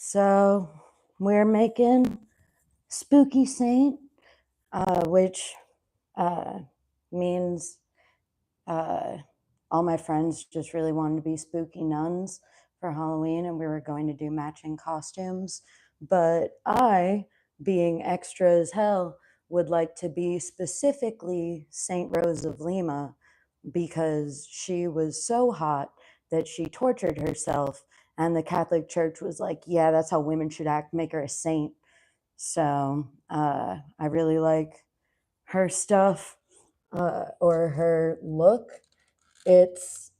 So we're making Spooky Saint, which means all my friends just really wanted to be spooky nuns for Halloween, and we were going to do matching costumes. But I, being extra as hell, would like to be specifically Saint Rose of Lima because she was so hot that she tortured herself. And the Catholic Church was like, yeah, that's how women should act, make her a saint. So I really like her stuff or her look. It's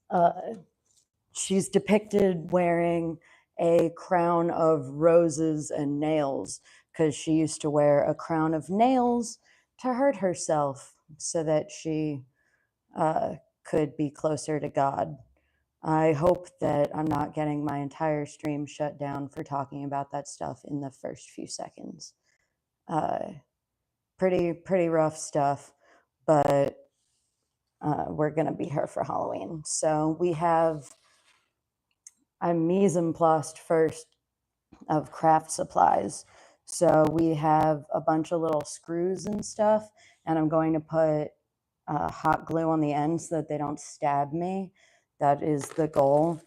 she's depicted wearing a crown of roses and nails because she used to wear a crown of nails to hurt herself so that she could be closer to God. I hope that I'm not getting my entire stream shut down for talking about that stuff in the first few seconds. Pretty rough stuff, but we're gonna be here for Halloween. So we have a mise en place first of craft supplies. So we have a bunch of little screws and stuff, and I'm going to put hot glue on the end so that they don't stab me. That is the goal.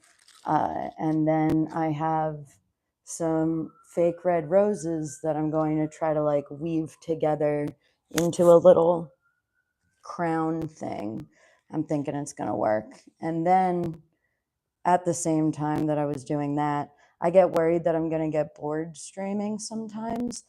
And then I have some fake red roses that I'm going to try to like weave together into a little crown thing. I'm thinking it's going to work. And then at the same time that I was doing that, I get worried that I'm going to get bored streaming sometimes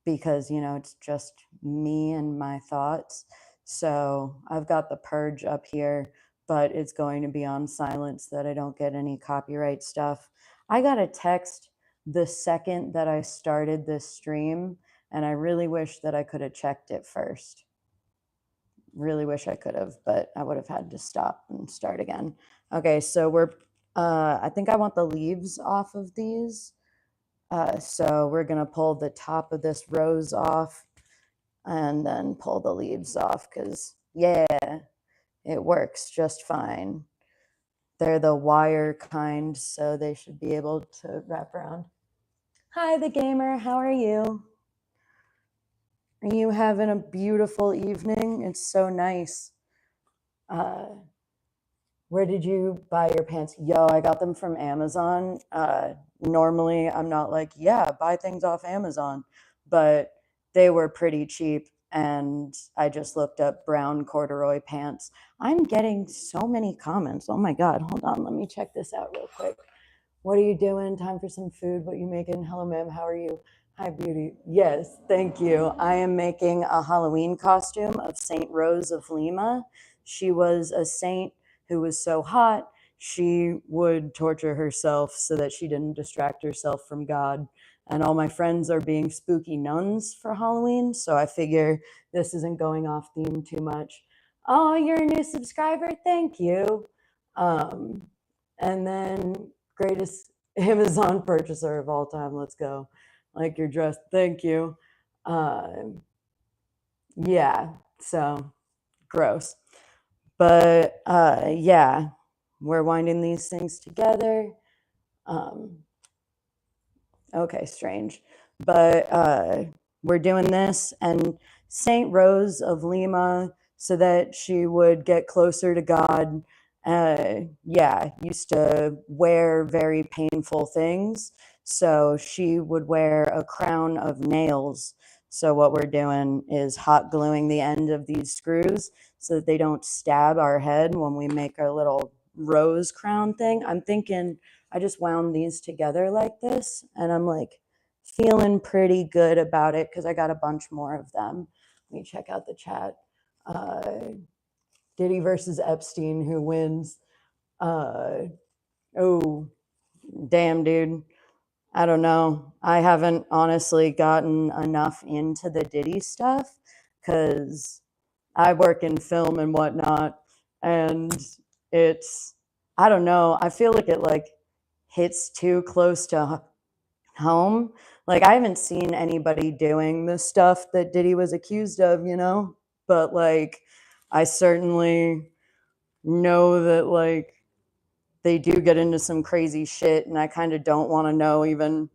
because, you know, it's just me and my thoughts. So I've got the purge up here, but it's going to be on silent so that I don't get any copyright stuff. I got a text the second that I started this stream, and I really wish that I could have checked it first. Really wish I could have, but I would have had to stop and start again. Okay, so we're, I think I want the leaves off of these. So we're gonna pull the top of this rose off and then pull the leaves off because, yeah, it works just fine. They're the wire kind, so they should be able to wrap around. Hi, the gamer, how are you? Are you having a beautiful evening? It's so nice. Where did you buy your pants? Yo, I got them from Amazon. Normally, I'm not like, yeah, buy things off Amazon, but they were pretty cheap. And I just looked up brown corduroy pants. I'm getting so many comments. Oh my God, hold on. Let me check this out real quick. What are you doing? Time for some food. What are you making? Hello, ma'am. How are you? Hi, beauty. Yes, thank you. I am making a Halloween costume of Saint Rose of Lima. She was a saint who was so hot, she would torture herself so that she didn't distract herself from God. And all my friends are being spooky nuns for Halloween, so I figure this isn't going off theme too much. Oh, you're a new subscriber? Thank you. And then greatest Amazon purchaser of all time. Let's go. Like you're dressed. Thank you. Yeah, so gross. But yeah, we're winding these things together. Okay, strange. But we're doing this, and Saint Rose of Lima, so that she would get closer to God. Yeah, used to wear very painful things. So she would wear a crown of nails. So what we're doing is hot gluing the end of these screws so that they don't stab our head when we make our little rose crown thing. I'm thinking I just wound these together like this, and I'm like feeling pretty good about it because I got a bunch more of them. Let me check out the chat. Diddy versus Epstein, who wins? Oh, damn, dude. I don't know. I haven't honestly gotten enough into the Diddy stuff because I work in film and whatnot, and it's, I don't know. I feel like it like hits too close to home. Like I haven't seen anybody doing the stuff that Diddy was accused of, you know, but like I certainly know that like they do get into some crazy shit, and I kind of don't want to know even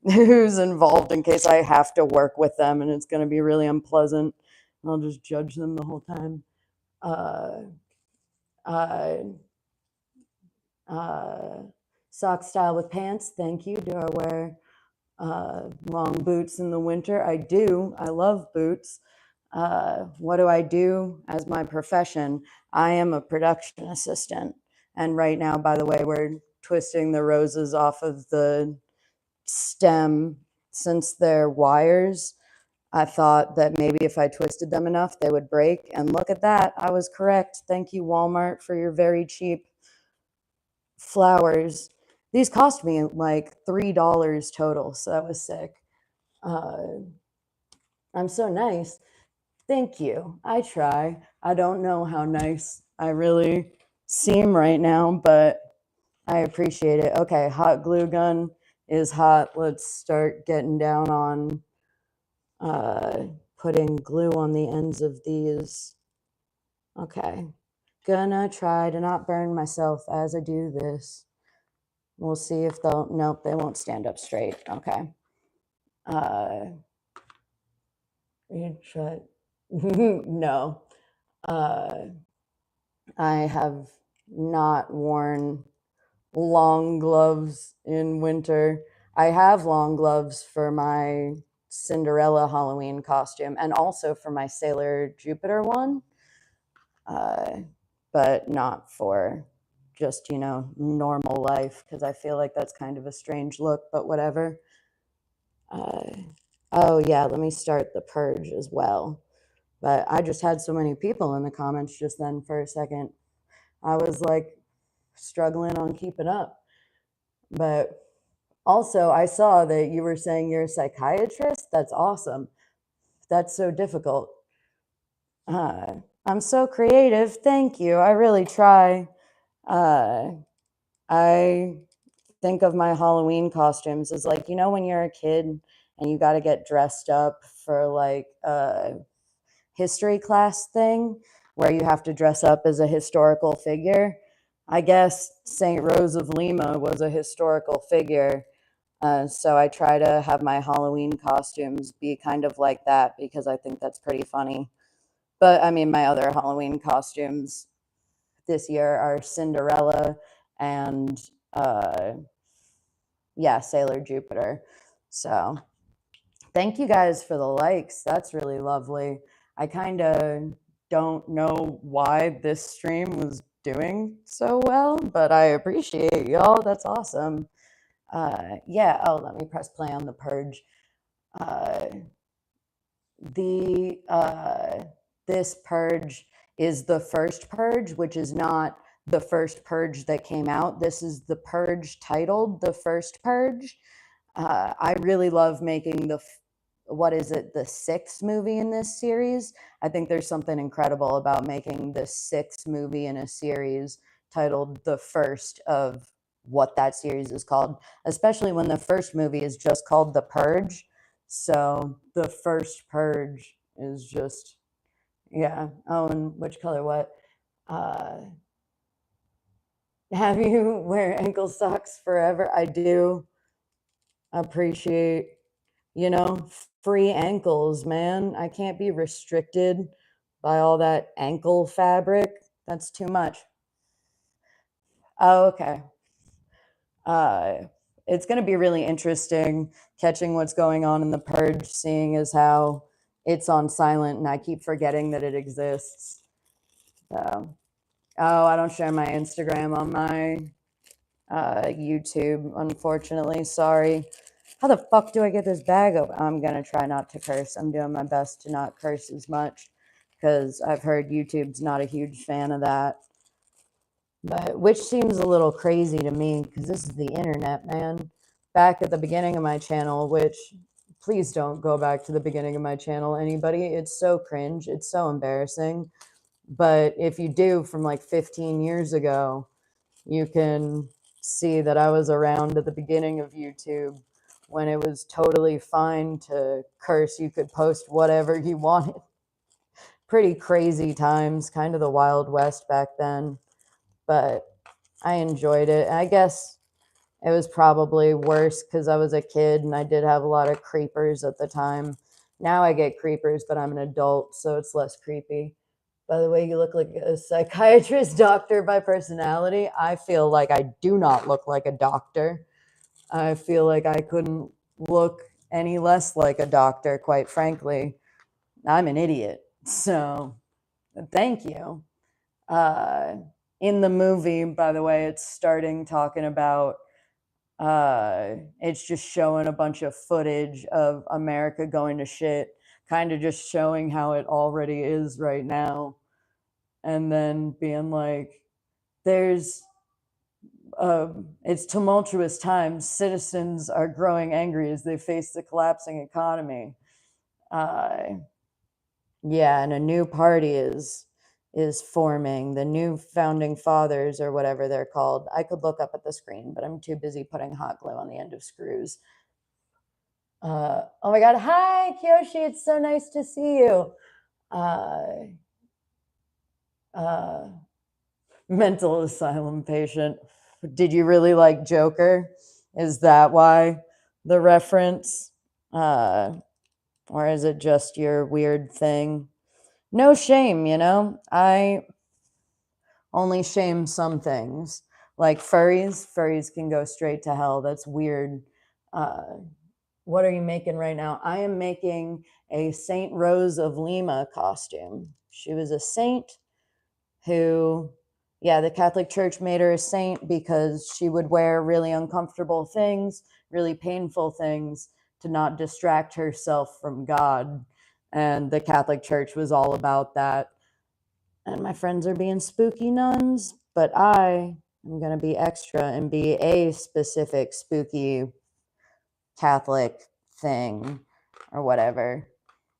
who's involved in case I have to work with them and it's going to be really unpleasant. I'll just judge them the whole time. Uh, uh, uh, Sock style with pants. Thank you. Do I wear long boots in the winter? I do. I love boots. What do I do as my profession? I am a production assistant. And right now, by the way, we're twisting the roses off of the stem since they're wires. I thought that maybe if I twisted them enough, they would break. And look at that. I was correct. Thank you, Walmart, for your very cheap flowers. These cost me like $3 total. So that was sick. I'm so nice. Thank you. I try. I don't know how nice I really seem right now, but I appreciate it. Okay, hot glue gun is hot. Let's start getting down on putting glue on the ends of these. Okay, gonna try to not burn myself as I do this. We'll see if they'll, nope, they won't stand up straight. Okay. You try, no. I have not worn long gloves in winter. I have long gloves for my Cinderella Halloween costume and also for my Sailor Jupiter one, but not for just, you know, normal life because I feel like that's kind of a strange look, but whatever. Oh, yeah, let me start the purge as well. But I just had so many people in the comments just then for a second. I was like struggling on keeping up. But also, I saw that you were saying you're a psychiatrist. That's awesome. That's so difficult. I'm so creative. Thank you. I really try. I think of my Halloween costumes as like, you know, when you're a kid and you got to get dressed up for like a history class thing where you have to dress up as a historical figure. I guess St. Rose of Lima was a historical figure. So I try to have my Halloween costumes be kind of like that because I think that's pretty funny. But I mean, my other Halloween costumes this year are Cinderella and yeah, Sailor Jupiter. So thank you guys for the likes. That's really lovely. I kind of don't know why this stream was doing so well, but I appreciate y'all. That's awesome. Yeah, oh, let me press play on the purge. Uh, this purge is the first purge, which is not the first purge that came out. This is the purge titled The First Purge. I really love making what is it, the sixth movie in this series. I think there's something incredible about making the sixth movie in a series titled the first of what that series is called, especially when the first movie is just called The Purge. So the first purge is just, yeah. Oh, and which color what? Have you wear ankle socks forever? I do appreciate, you know, free ankles, man. I can't be restricted by all that ankle fabric. That's too much. Oh, okay. It's going to be really interesting catching what's going on in the purge, seeing as how it's on silent and I keep forgetting that it exists. So, oh, I don't share my Instagram on my YouTube, unfortunately. Sorry. How the fuck do I get this bag open? I'm going to try not to curse. I'm doing my best to not curse as much because I've heard YouTube's not a huge fan of that. But which seems a little crazy to me because this is the internet, man. Back at the beginning of my channel, which please don't go back to the beginning of my channel, anybody. It's so cringe. It's so embarrassing. But if you do from like 15 years ago, you can see that I was around at the beginning of YouTube when it was totally fine to curse. You could post whatever you wanted. Pretty crazy times, kind of the Wild West back then. But I enjoyed it. I guess it was probably worse because I was a kid and I did have a lot of creepers at the time. Now I get creepers, but I'm an adult, so it's less creepy. By the way, you look like a psychiatrist doctor by personality. I feel like I do not look like a doctor. I feel like I couldn't look any less like a doctor, quite frankly. I'm an idiot. So, thank you. Uh, in the movie, by the way, it's starting talking about it's just showing a bunch of footage of America going to shit, kind of just showing how it already is right now. And then being like, there's, it's tumultuous times. Citizens are growing angry as they face the collapsing economy. Uh, yeah, and a new party is forming, the new founding fathers or whatever they're called. I could look up at the screen, but I'm too busy putting hot glue on the end of screws. Oh my God. Hi, Kyoshi. It's so nice to see you. Uh, uh, mental asylum patient. Did you really like Joker? Is that why the reference? Or is it just your weird thing? No shame, you know? I only shame some things. Like furries. Furries can go straight to hell. That's weird. Uh, What are you making right now? I am making a Saint Rose of Lima costume. She was a saint who, yeah, the Catholic Church made her a saint because she would wear really uncomfortable things, really painful things to not distract herself from God. And the Catholic Church was all about that. And my friends are being spooky nuns, but I am going to be extra and be a specific spooky Catholic thing or whatever.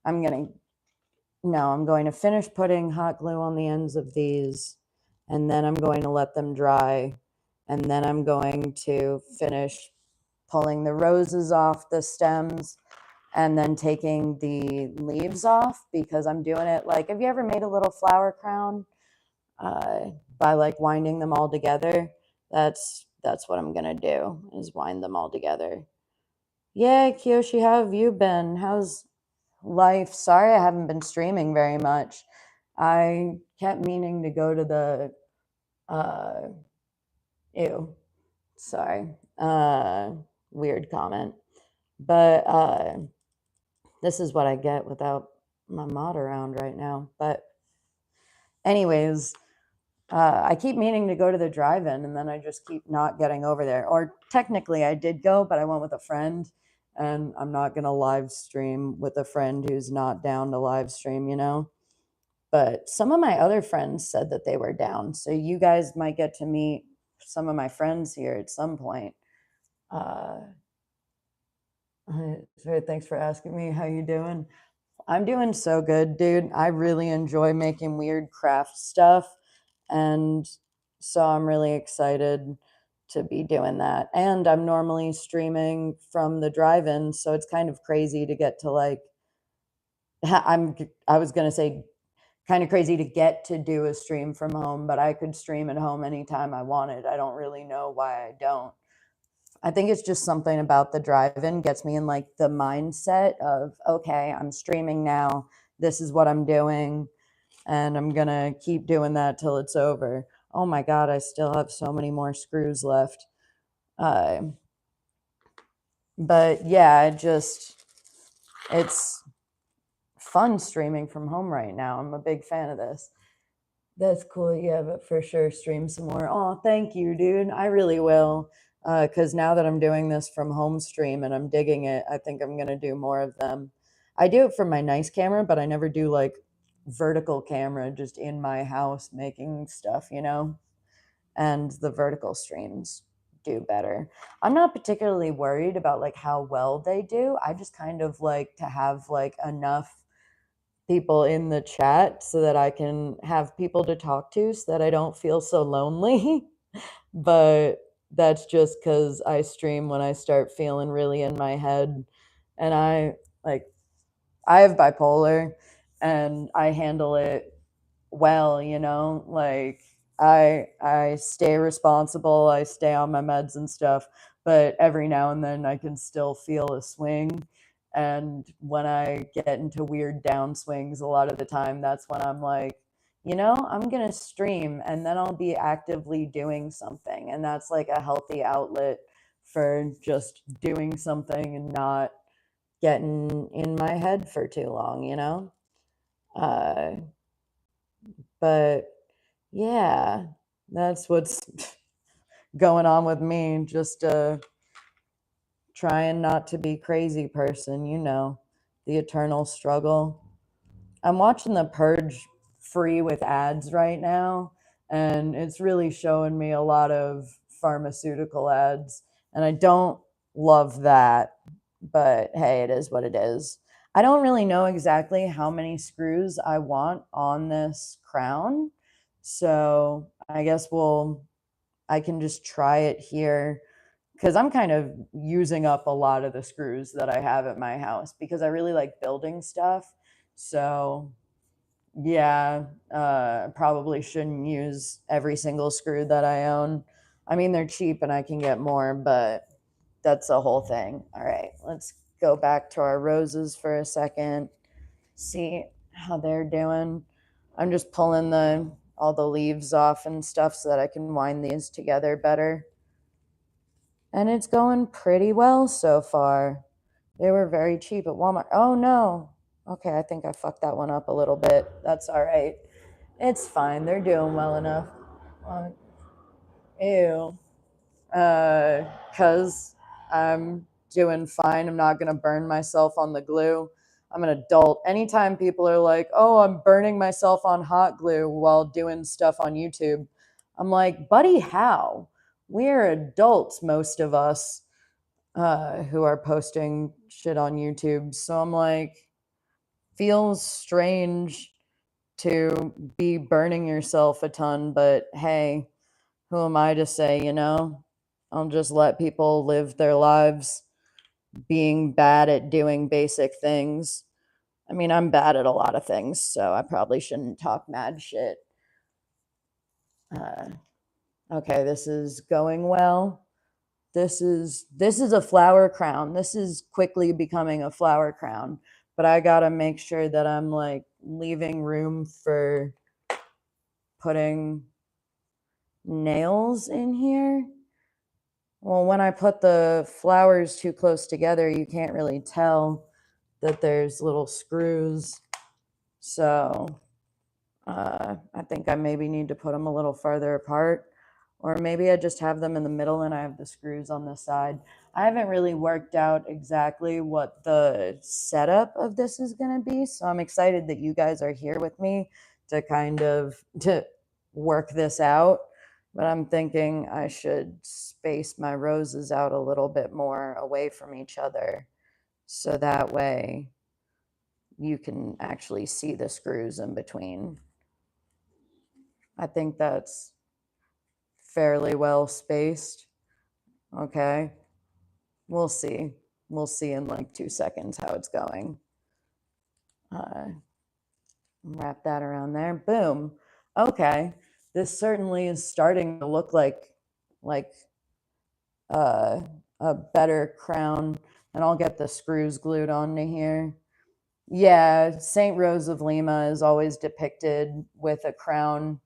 I'm going to, no, I'm going to finish putting hot glue on the ends of these, and then I'm going to let them dry, and then I'm going to finish pulling the roses off the stems and then taking the leaves off because I'm doing it like, have you ever made a little flower crown by like winding them all together? That's what I'm gonna do, is wind them all together. Yeah, Kiyoshi, how have you been? How's life? Sorry I haven't been streaming very much. I kept meaning to go to the uh ew, sorry. Weird comment. But this is what I get without my mod around right now. But anyways, I keep meaning to go to the drive-in and then I just keep not getting over there. Or technically I did go, but I went with a friend, and I'm not going to live stream with a friend who's not down to live stream, you know? But some of my other friends said that they were down. So you guys might get to meet some of my friends here at some point. Uh, Thanks for asking me. How you doing? I'm doing so good, dude. I really enjoy making weird craft stuff. And so I'm really excited to be doing that. And I'm normally streaming from the drive-in, so it's kind of crazy to get to like I was going to say kind of crazy to get to do a stream from home, but I could stream at home anytime I wanted. I don't really know why I don't. I think it's just something about the drive-in gets me in like the mindset of, okay, I'm streaming now. This is what I'm doing, and I'm gonna keep doing that till it's over. Oh my God, I still have so many more screws left. Uh, but yeah, it's fun streaming from home right now. I'm a big fan of this. That's cool. Yeah, but for sure stream some more. Oh, thank you, dude. I really will. Because now that I'm doing this from home stream and I'm digging it, I think I'm gonna do more of them. I do it from my nice camera, but I never do like vertical camera just in my house making stuff, you know? And the vertical streams do better. I'm not particularly worried about like how well they do. I just kind of like to have like enough people in the chat so that I can have people to talk to so that I don't feel so lonely. But that's just because I stream when I start feeling really in my head. And like, I have bipolar and I handle it well, you know? Like, I stay responsible, I stay on my meds and stuff, but every now and then I can still feel a swing. And when I get into weird downswings, a lot of the time, that's when I'm like, I'm gonna stream and then I'll be actively doing something. And that's like a healthy outlet for just doing something and not getting in my head for too long? Uh, but yeah, that's what's going on with me. Just trying not to be crazy person, the eternal struggle. I'm watching the Purge free with ads right now, and it's really showing me a lot of pharmaceutical ads, and I don't love that, but hey, it is what it is. I don't really know exactly how many screws I want on this crown, so I guess I can just try it here because I'm kind of using up a lot of the screws that I have at my house because I really like building stuff. So yeah, probably shouldn't use every single screw that I own. I mean, they're cheap and I can get more, but that's the whole thing. All right, let's go back to our roses for a second, see how they're doing. I'm just pulling all the leaves off and stuff so that I can wind these together better. And it's going pretty well so far. They were very cheap at Walmart. Oh no. Okay, I think I fucked that one up a little bit. That's all right. It's fine. They're doing well enough. Ew. Because I'm doing fine. I'm not going to burn myself on the glue. I'm an adult. Anytime people are like, oh, I'm burning myself on hot glue while doing stuff on YouTube, I'm like, buddy, how? We're adults, most of us, who are posting shit on YouTube. So I'm like, feels strange to be burning yourself a ton, but hey, who am I to say? I'll just let people live their lives being bad at doing basic things. I mean, I'm bad at a lot of things, so I probably shouldn't talk mad shit. Uh, okay, this is going well. This is a flower crown. This is quickly becoming a flower crown, but I gotta make sure that I'm like leaving room for putting nails in here. Well, when I put the flowers too close together, you can't really tell that there's little screws. So I think I maybe need to put them a little farther apart. Or maybe I just have them in the middle and I have the screws on the side. I haven't really worked out exactly what the setup of this is going to be. So I'm excited that you guys are here with me to kind of to work this out. But I'm thinking I should space my roses out a little bit more away from each other. So that way you can actually see the screws in between. I think that's fairly well spaced. Okay. We'll see. We'll see in like 2 seconds how it's going. Wrap that around there. Boom. Okay. This certainly is starting to look like uh, a better crown. And I'll get the screws glued onto here. Yeah, Saint Rose of Lima is always depicted with a crown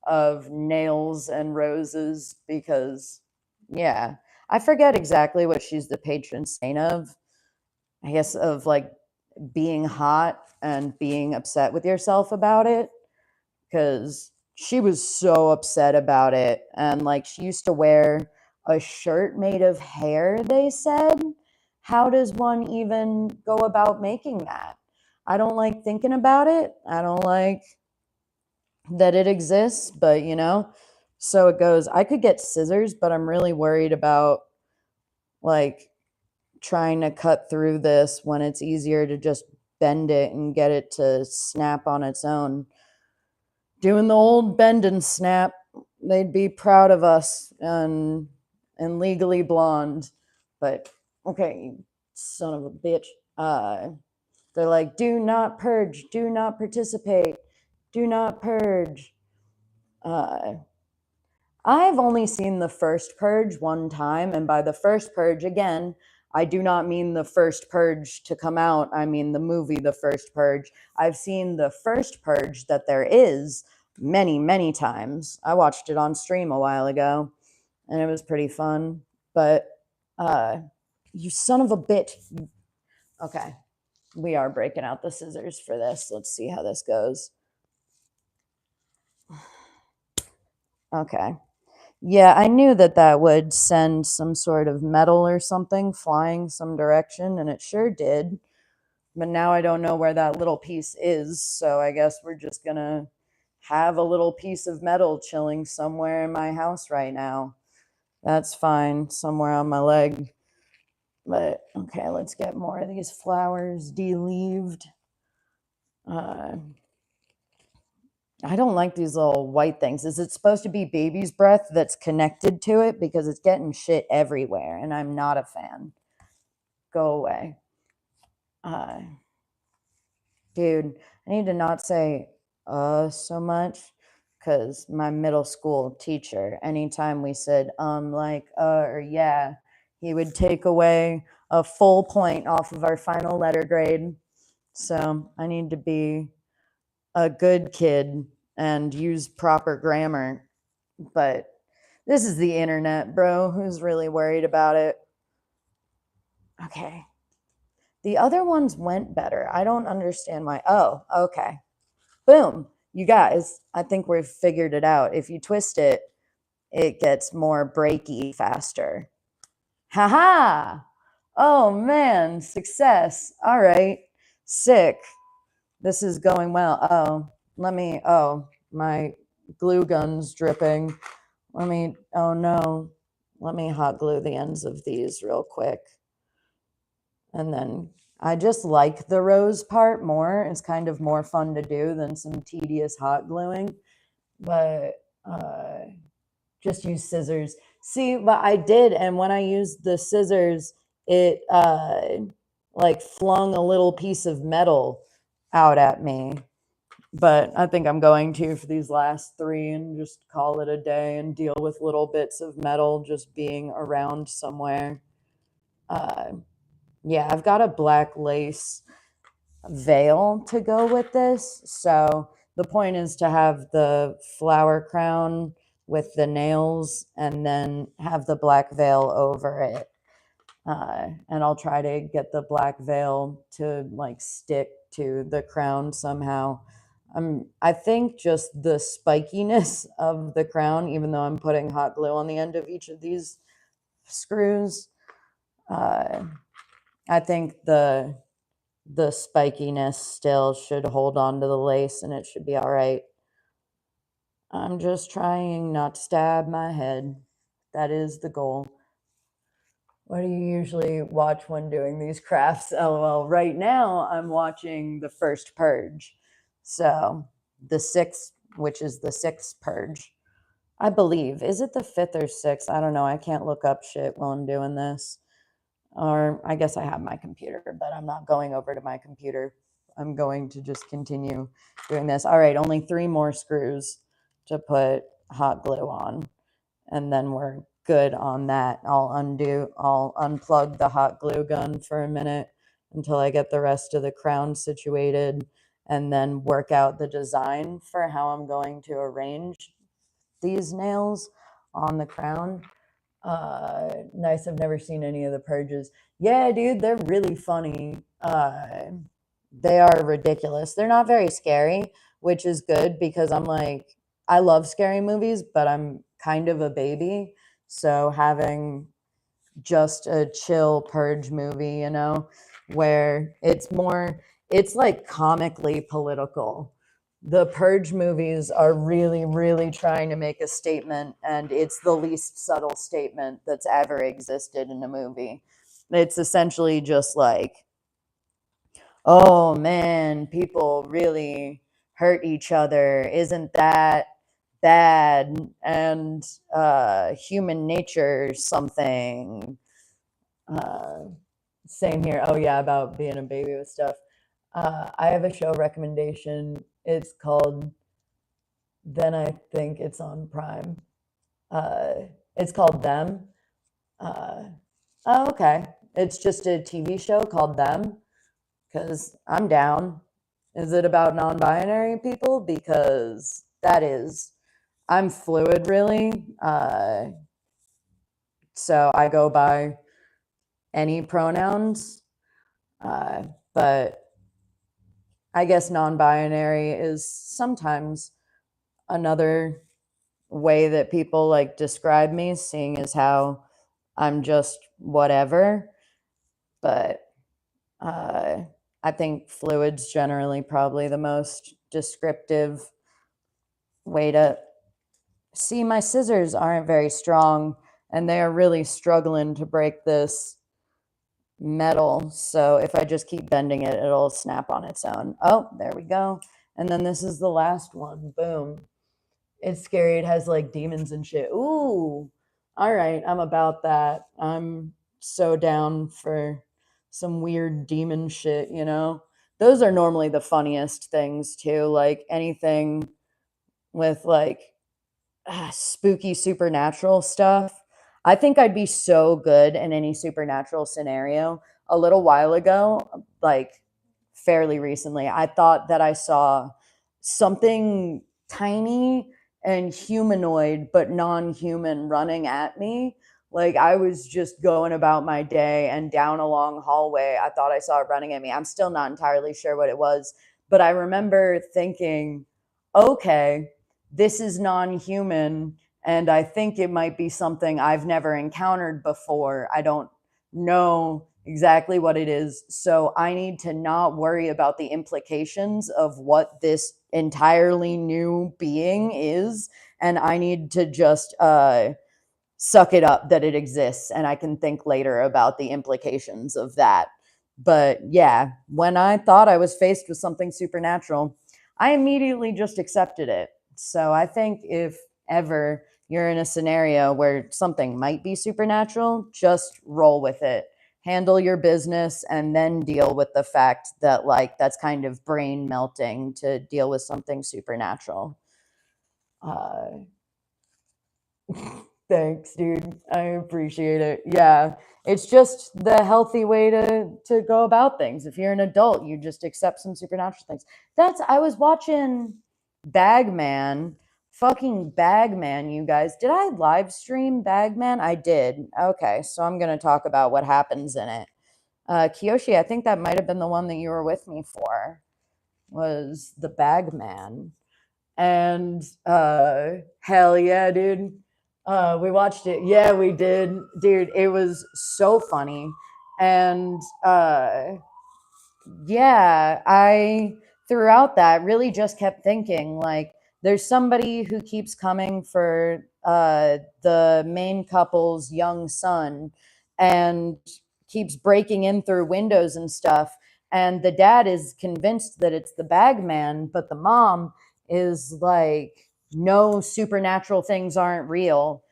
of nails and roses because, yeah, I forget exactly what she's the patron saint of. I guess of like being hot and being upset with yourself about it because she was so upset about it. And like she used to wear a shirt made of hair, they said. How does one even go about making that? I don't like thinking about it. I don't like that it exists, but so it goes. I could get scissors, but I'm really worried about like trying to cut through this when it's easier to just bend it and get it to snap on its own. Doing the old bend and snap, they'd be proud of us and legally blonde. But okay, son of a bitch. They're like, do not purge, do not participate, do not purge. I've only seen the first Purge one time, and by the first Purge, again, I do not mean the first Purge to come out. I mean the movie, The First Purge. I've seen the first Purge that there is many, many times. I watched it on stream a while ago, and it was pretty fun. But, uh, you son of a bitch. Okay, we are breaking out the scissors for this. Let's see how this goes. Okay. Yeah, I knew that that would send some sort of metal or something flying some direction, and it sure did. But now I don't know where that little piece is, so I guess we're just gonna have a little piece of metal chilling somewhere in my house right now. That's fine, somewhere on my leg. But okay, let's get more of these flowers de-leaved. Uh, I don't like these little white things. Is it supposed to be baby's breath that's connected to it? Because it's getting shit everywhere, and I'm not a fan. Go away. Uh, dude, I need to not say so much, because my middle school teacher, anytime we said like or yeah, he would take away a full point off of our final letter grade. So I need to be a good kid and use proper grammar. But this is the internet, bro. Who's really worried about it? Okay. The other ones went better. I don't understand why. Oh, okay. Boom. You guys, I think we've figured it out. If you twist it, it gets more breaky faster. Haha. Oh man, success. All right. Sick. This is going well. Oh, my glue gun's dripping. Oh no. Let me hot glue the ends of these real quick. And then I just like the rose part more. It's kind of more fun to do than some tedious hot gluing. But just use scissors. See, but I did, and when I used the scissors, it like flung a little piece of metal out at me. But I think I'm going to for these last three and just call it a day and deal with little bits of metal just being around somewhere. Yeah, I've got a black lace veil to go with this. So the point is to have the flower crown with the nails and then have the black veil over it. And I'll try to get the black veil to like stick to the crown somehow. I think just the spikiness of the crown, even though I'm putting hot glue on the end of each of these screws, I think the spikiness still should hold on to the lace and it should be all right. I'm just trying not to stab my head. That is the goal. What do you usually watch when doing these crafts? LOL. Right now, I'm watching The First Purge. So, the sixth, which is the sixth Purge. I believe. Is it the fifth or sixth? I don't know. I can't look up shit while I'm doing this. Or I guess I have my computer, but I'm not going over to my computer. I'm going to just continue doing this. All right, only 3 more screws to put hot glue on, and then we're good on that. I'll unplug the hot glue gun for a minute until I get the rest of the crown situated, and then work out the design for how I'm going to arrange these nails on the crown. Nice. I've never seen any of the purges. Yeah, dude, they're really funny. They are ridiculous. They're not very scary, which is good because I'm like, I love scary movies, but I'm kind of a baby. So having just a chill purge movie, where it's like comically political. The purge movies are really, really trying to make a statement, and it's the least subtle statement that's ever existed in a movie. It's essentially just like, oh man, people really hurt each other. Isn't that bad? And human nature something. Uh, Same here. Oh yeah, about being a baby with stuff. I have a show recommendation. It's called Then I Think It's on Prime. Uh, it's called Them. Oh, okay. It's just a TV show called Them, because I'm down. Is it about non-binary people? Because that is, I'm fluid really. So I go by any pronouns. Uh, but I guess non-binary is sometimes another way that people like describe me, seeing as how I'm just whatever. But uh, I think fluid's generally probably the most descriptive way to see. My scissors aren't very strong and they are really struggling to break this metal. So if I just keep bending it, it'll snap on its own. Oh, there we go. And then this is the last one. Boom. It's scary. It has like demons and shit. Ooh. All right. I'm about that. I'm so down for some weird demon shit, you know? Those are normally the funniest things too. Like anything with like spooky supernatural stuff. I think I'd be so good in any supernatural scenario. A little while ago, like fairly recently, I thought that I saw something tiny and humanoid, but non human running at me. Like I was just going about my day and down a long hallway. I thought I saw it running at me. I'm still not entirely sure what it was, but I remember thinking, okay, this is non-human and I think it might be something I've never encountered before. I don't know exactly what it is, so I need to not worry about the implications of what this entirely new being is, and I need to just suck it up that it exists and I can think later about the implications of that. But yeah, when I thought I was faced with something supernatural, I immediately just accepted it. So I think if ever you're in a scenario where something might be supernatural, just roll with it. Handle your business and then deal with the fact that, like, that's kind of brain melting to deal with something supernatural. Uh, Thanks, dude. I appreciate it. Yeah. It's just the healthy way to go about things. If you're an adult, you just accept some supernatural things. That's I was watching Bagman, fucking Bagman, you guys. Did I live stream Bagman? I did. Okay, so I'm gonna talk about what happens in it. Kiyoshi, I think that might have been the one that you were with me for, was the Bagman. And hell yeah, dude. We watched it. Yeah, we did. Dude, it was so funny. And yeah, I throughout that really just kept thinking like there's somebody who keeps coming for the main couple's young son and keeps breaking in through windows and stuff, and the dad is convinced that it's the bag man, but the mom is like, no, supernatural things aren't real.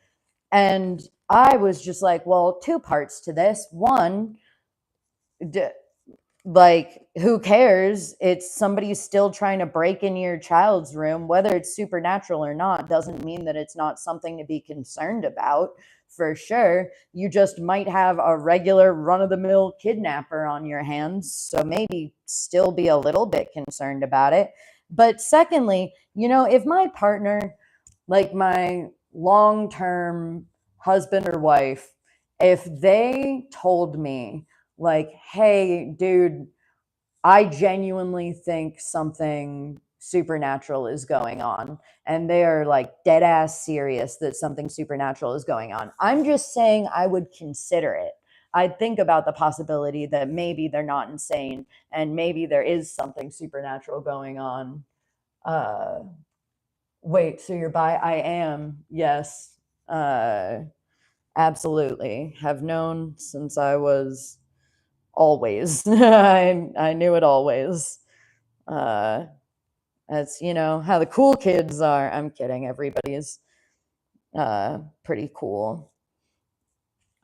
And I was just like, well, two parts to this. One, like, who cares? It's somebody still trying to break into your child's room, whether it's supernatural or not doesn't mean that it's not something to be concerned about. For sure, you just might have a regular run-of-the-mill kidnapper on your hands, so maybe still be a little bit concerned about it. But secondly, you know, if my partner, like my long-term husband or wife, if they told me like, hey, dude, I genuinely think something supernatural is going on, and they are like dead ass serious that something supernatural is going on. I'm just saying I would consider it. I'd think about the possibility that maybe they're not insane and maybe there is something supernatural going on. Uh, Wait, so you're bi? I am, yes. Uh, Absolutely. Have known since I was always. I knew it always. Uh, that's, you know, how the cool kids are. I'm kidding. Everybody's pretty cool.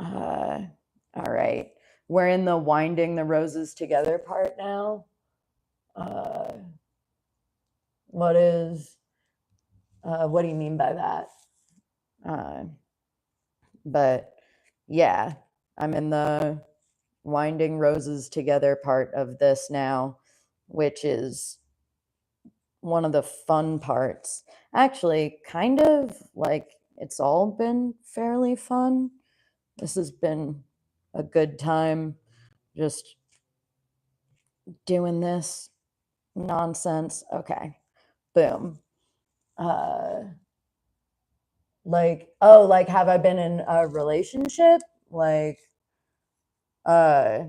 All right. We're in the winding the roses together part now. Uh, what is, what do you mean by that? Uh, but yeah, I'm in the winding roses together part of this now, which is one of the fun parts. Actually, kind of like it's all been fairly fun. This has been a good time just doing this nonsense. Okay, boom. Uh, like, oh, like, have I been in a relationship? Like, uh,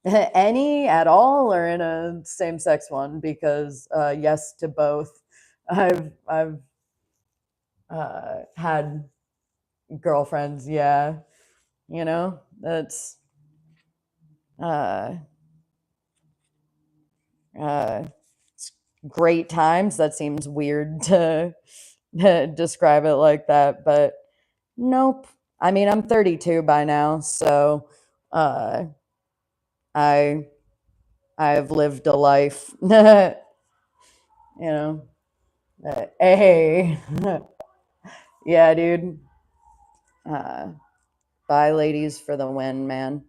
any at all, or in a same-sex one? Because yes to both. I've had girlfriends. Yeah, that's uh, uh, great times. That seems weird to describe it like that, but nope. I mean, I'm 32 by now, so uh, I I've lived a life. You know, hey, yeah, dude. Uh, Bye, ladies, for the win, man.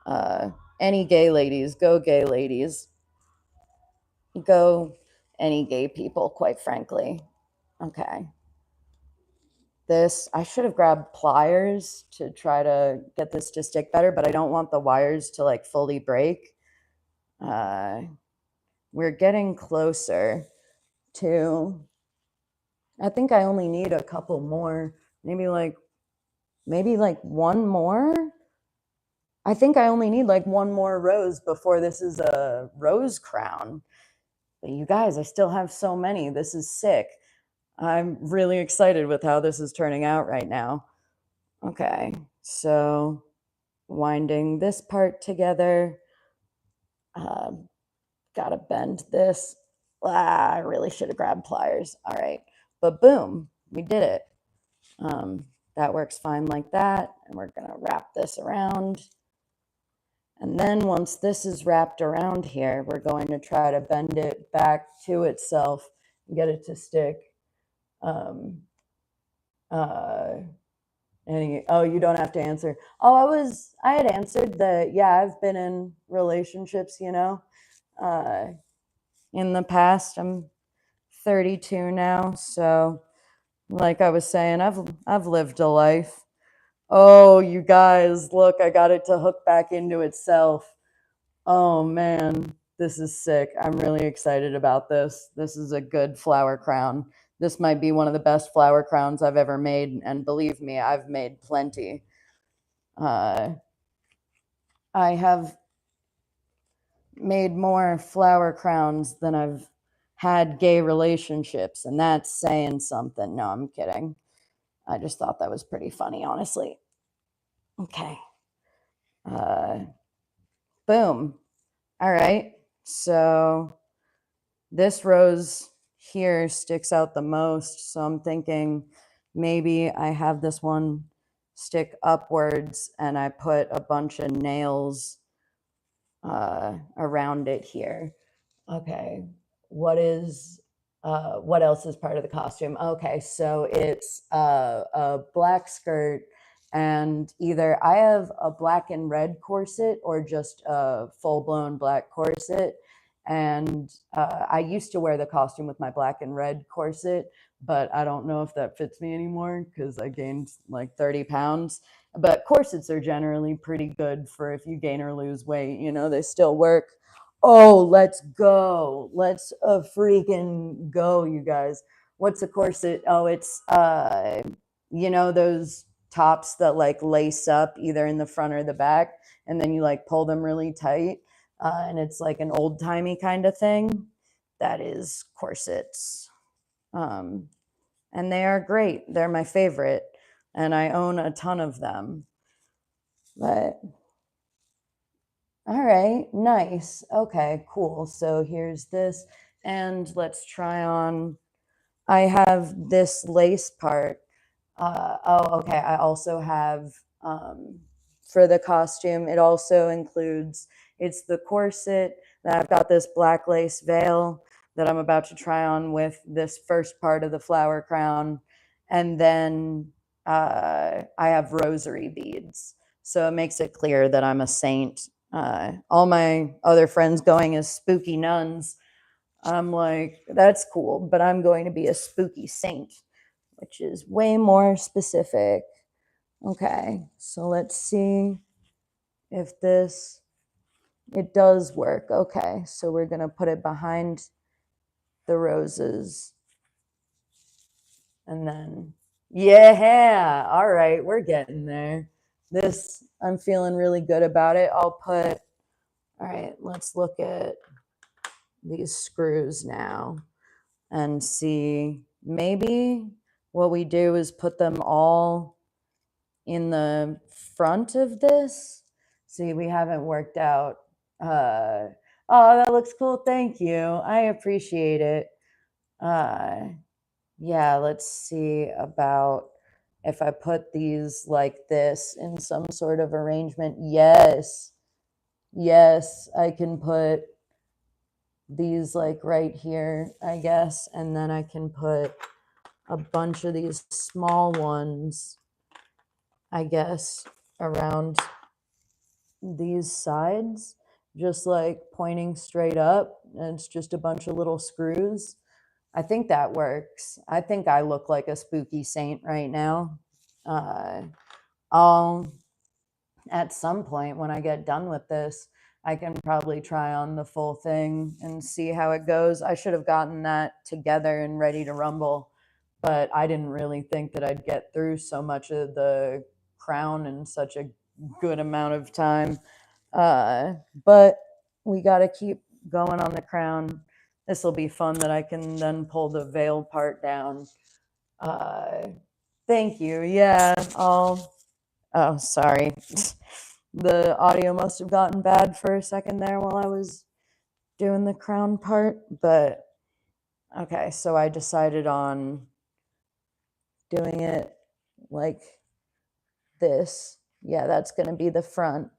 Uh, any gay ladies, go gay ladies, go any gay people, quite frankly. Okay. This, I should have grabbed pliers to try to get this to stick better, but I don't want the wires to like fully break. Uh, we're getting closer to, I think I only need a couple more, maybe like one more. I think I only need like one more rose before this is a rose crown. But you guys, I still have so many. This is sick. I'm really excited with how this is turning out right now. Okay, so winding this part together. Uh, Gotta bend this. I really should have grabbed pliers. All right, but boom, we did it. Um, that works fine like that. And we're gonna wrap this around. And then once this is wrapped around here, we're going to try to bend it back to itself and get it to stick. Um, uh, oh, you don't have to answer. Oh, I had answered that, yeah, I've been in relationships, uh, in the past. I'm 32 now, so like I was saying, I've lived a life. Oh, you guys, look, I got it to hook back into itself. Oh man, this is sick. I'm really excited about this. This is a good flower crown. This might be one of the best flower crowns I've ever made, and believe me, I've made plenty. Uh, I have made more flower crowns than I've had gay relationships, and that's saying something. No, I'm kidding. I just thought that was pretty funny, honestly. Okay. Uh, Boom. All right. So this rose here sticks out the most. So I'm thinking maybe I have this one stick upwards and I put a bunch of nails around it here. Okay. What else is part of the costume? Okay, so it's a black skirt, and either I have a black and red corset or just a full-blown black corset. And I used to wear the costume with my black and red corset, but I don't know if that fits me anymore because I gained like 30 pounds. But corsets are generally pretty good for if you gain or lose weight, they still work. Oh, let's go. Let's freaking go, you guys. What's a corset? Oh, it's those tops that like lace up either in the front or the back, and then you like pull them really tight. And it's like an old-timey kind of thing. That is corsets. Um, and they are great. They're my favorite, and I own a ton of them. But all right, nice. Okay, cool. So here's this, and let's try on. I have this lace part. Oh, okay. I also have for the costume. It also includes. It's the corset. Then I've got this black lace veil that I'm about to try on with this first part of the flower crown, And then I have rosary beads. So it makes it clear that I'm a saint. All my other friends going as spooky nuns, I'm like, that's cool, but I'm going to be a spooky saint, which is way more specific. Okay, so let's see if it does work. Okay, so we're going to put it behind the roses. And then, yeah, all right, we're getting there. I'm feeling really good about it. All right, let's look at these screws now and see. Maybe what we do is put them all in the front of this. See, we haven't worked out. Oh, that looks cool. Thank you. I appreciate it. Yeah, let's see about if I put these like this in some sort of arrangement. Yes. Yes, I can put these like right here, I guess. And then I can put a bunch of these small ones, I guess, around these sides, just like pointing straight up. And it's just a bunch of little screws. I think that works. I think I look like a spooky saint right now. I'll, at some point when I get done with this, I can probably try on the full thing and see how it goes. I should have gotten that together and ready to rumble, but I didn't really think that I'd get through so much of the crown in such a good amount of time. But we got to keep going on the crown. This will be fun that I can then pull the veil part down. Thank you. Yeah, oh, sorry. The audio must have gotten bad for a second there while I was doing the crown part. But okay, so I decided on doing it like this. Yeah, that's going to be the front.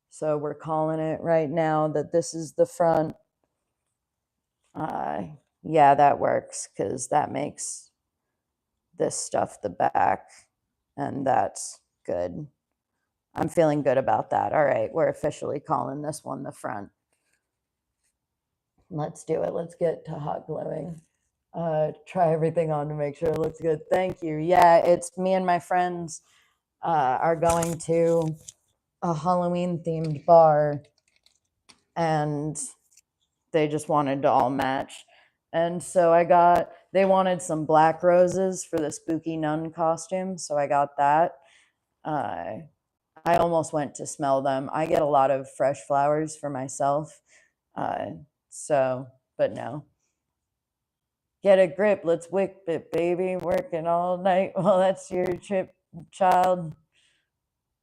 So we're calling it right now that this is the front. Yeah, that works because that makes this stuff the back, and that's good. I'm feeling good about that. All right, we're officially calling this one the front. Let's do it. Let's get to hot glowing. Try everything on to make sure it looks good. Thank you. Yeah, it's me and my friends are going to a Halloween themed bar, and they just wanted to all match. And so they wanted some black roses for the spooky nun costume. So I got that. I almost went to smell them. I get a lot of fresh flowers for myself. But no. Get a grip. Let's whip it, baby. Working all night. Well, that's your trip, child.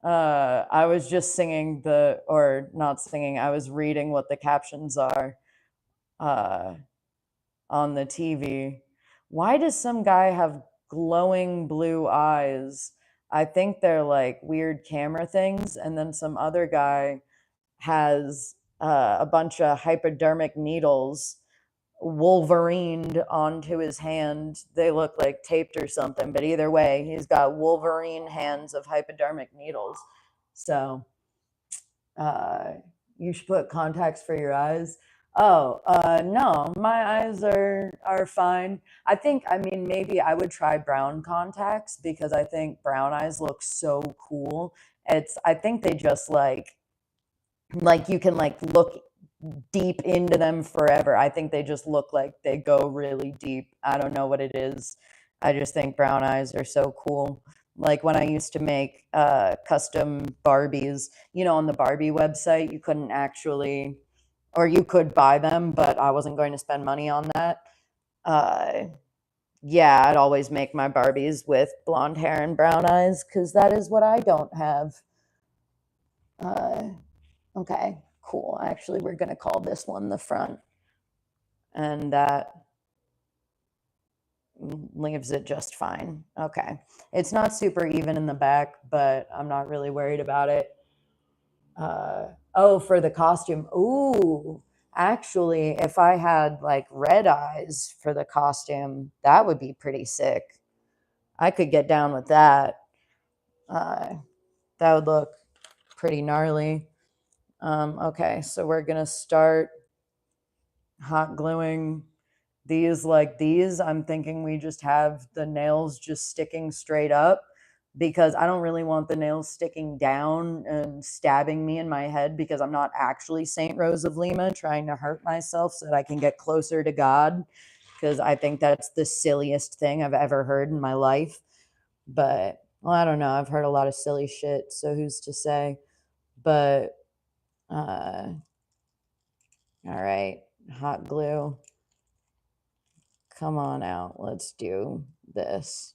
I was just singing or not singing, I was reading what the captions are on the TV. Why does some guy have glowing blue eyes? I think they're like weird camera things. And then some other guy has a bunch of hypodermic needles wolverined onto his hand. They look like taped or something, but either way, he's got Wolverine hands of hypodermic needles. So you should put contacts for your eyes. Oh, no, my eyes are fine. I mean, maybe I would try brown contacts because I think brown eyes look so cool. I think they just like you can like look deep into them forever. I think they just look like they go really deep. I don't know what it is. I just think brown eyes are so cool. Like when I used to make custom Barbies, on the Barbie website, you couldn't actually, or you could buy them, but I wasn't going to spend money on that. Yeah, I'd always make my Barbies with blonde hair and brown eyes because that is what I don't have. Okay, cool. Actually, we're going to call this one the front. And that leaves it just fine. Okay. It's not super even in the back, but I'm not really worried about it. Oh, for the costume. Ooh, actually, if I had like red eyes for the costume, that would be pretty sick. I could get down with that. That would look pretty gnarly. Okay, so we're gonna start hot gluing these like these. I'm thinking we just have the nails just sticking straight up because I don't really want the nails sticking down and stabbing me in my head because I'm not actually Saint Rose of Lima trying to hurt myself so that I can get closer to God, because I think that's the silliest thing I've ever heard in my life. But well, I don't know. I've heard a lot of silly shit, so who's to say? But all right, hot glue. Come on out. Let's do this.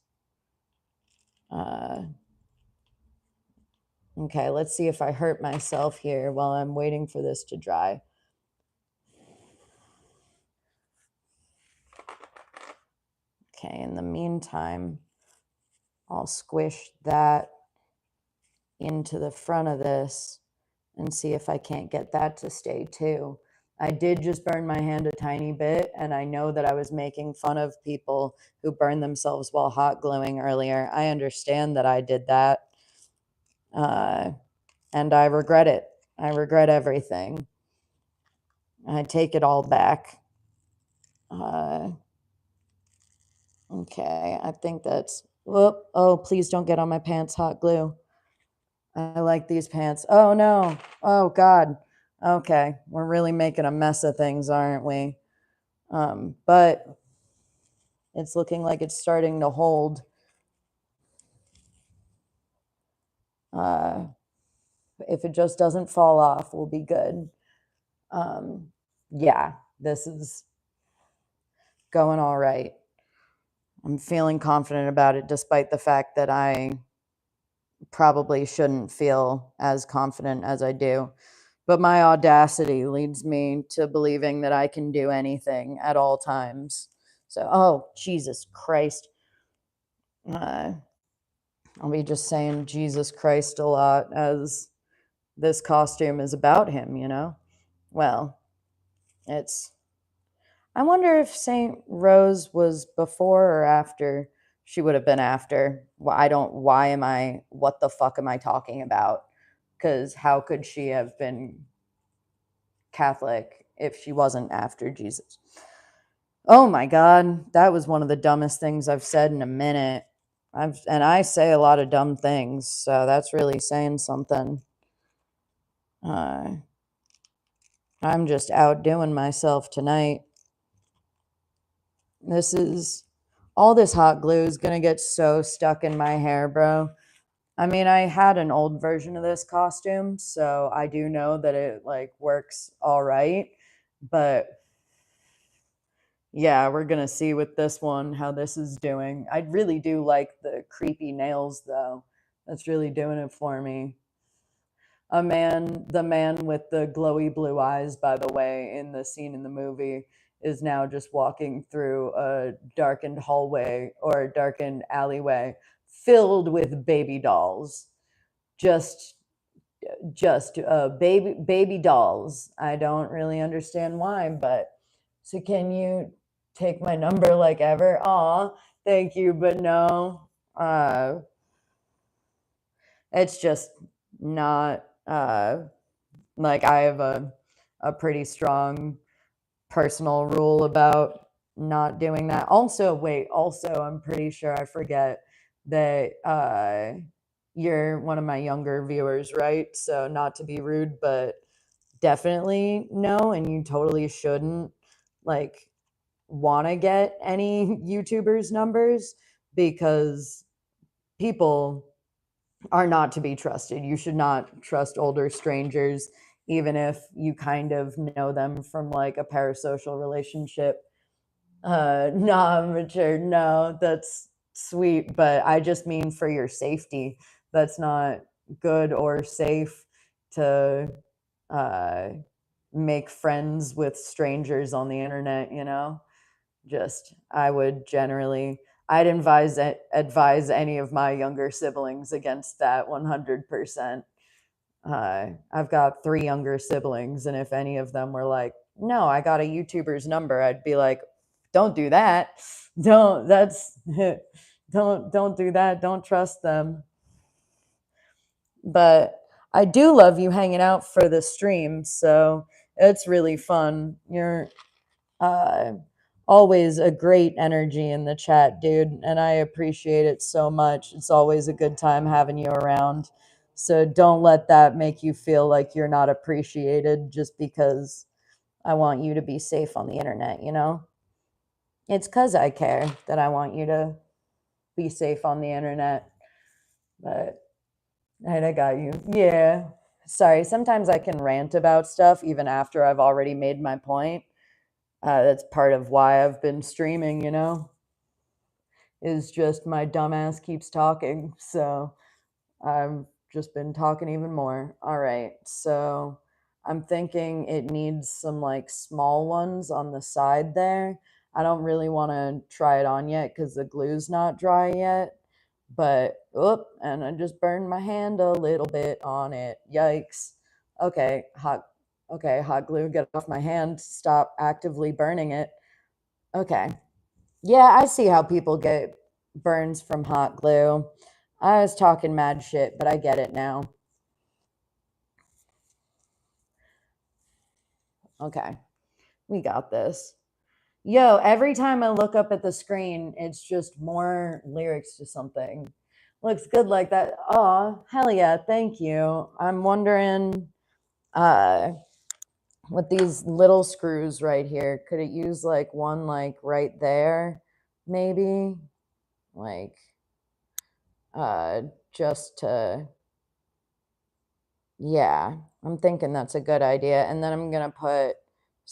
Okay, let's see if I hurt myself here while I'm waiting for this to dry. Okay, in the meantime, I'll squish that into the front of this and see if I can't get that to stay too. I did just burn my hand a tiny bit, and I know that I was making fun of people who burn themselves while hot gluing earlier. I understand that I did that, and I regret it. I regret everything. I take it all back. Okay, I think that's, whoop, oh, please don't get on my pants, hot glue. I like these pants. Oh no, oh God. Okay, we're really making a mess of things, aren't we? But it's looking like it's starting to hold. If it just doesn't fall off, we'll be good. Yeah, this is going all right. I'm feeling confident about it, despite the fact that I probably shouldn't feel as confident as I do. But my audacity leads me to believing that I can do anything at all times. So, oh, Jesus Christ. I'll be just saying Jesus Christ a lot, as this costume is about him, you know? Well, it's. I wonder if St. Rose was before or after. She would have been after. What the fuck am I talking about? Because how could she have been Catholic if she wasn't after Jesus? Oh my God, that was one of the dumbest things I've said in a minute. I say a lot of dumb things, so that's really saying something. I'm just outdoing myself tonight. All this hot glue is gonna get so stuck in my hair, bro. I mean, I had an old version of this costume, so I do know that it like works all right. But yeah, we're gonna see with this one how this is doing. I really do like the creepy nails though. That's really doing it for me. The man with the glowy blue eyes, by the way, in the scene in the movie, is now just walking through a darkened hallway or a darkened alleyway filled with baby dolls. Just baby dolls. I don't really understand why, but so can you take my number like ever? Aw, thank you, but no. It's just not like I have a pretty strong personal rule about not doing that. Also, I'm pretty sure I forget that you're one of my younger viewers, right? So not to be rude, but definitely no, and you totally shouldn't like want to get any YouTubers' numbers because people are not to be trusted. You should not trust older strangers, even if you kind of know them from like a parasocial relationship. No, Richard, no, that's sweet, but I just mean for your safety. That's not good or safe to uh, make friends with strangers on the internet, you know? Just, I would generally, I'd advise any of my younger siblings against that 100%. I've got 3 younger siblings, and if any of them were like, "No, I got a YouTuber's number," I'd be like, "Don't do that. Don't. That's Don't do that. Don't trust them. But I do love you hanging out for the stream, so it's really fun. You're uh, always a great energy in the chat, dude, and I appreciate it so much. It's always a good time having you around. So don't let that make you feel like you're not appreciated just because I want you to be safe on the internet, you know? It's because I care that I want you to be safe on the internet. But and I got you. Yeah. Sorry, sometimes I can rant about stuff even after I've already made my point. That's part of why I've been streaming, you know, is just my dumbass keeps talking. So I've just been talking even more. All right. So I'm thinking it needs some like small ones on the side there. I don't really want to try it on yet because the glue's not dry yet. But, and I just burned my hand a little bit on it. Yikes. Okay, hot glue, get off my hand. Stop actively burning it. Okay. Yeah, I see how people get burns from hot glue. I was talking mad shit, but I get it now. Okay, we got this. Yo, every time I look up at the screen, it's just more lyrics to something. Looks good like that. Oh, hell yeah, thank you. I'm wondering, uh, with these little screws right here, could it use like one like right there, maybe? Like, uh, just to, yeah, I'm thinking that's a good idea. And then I'm gonna put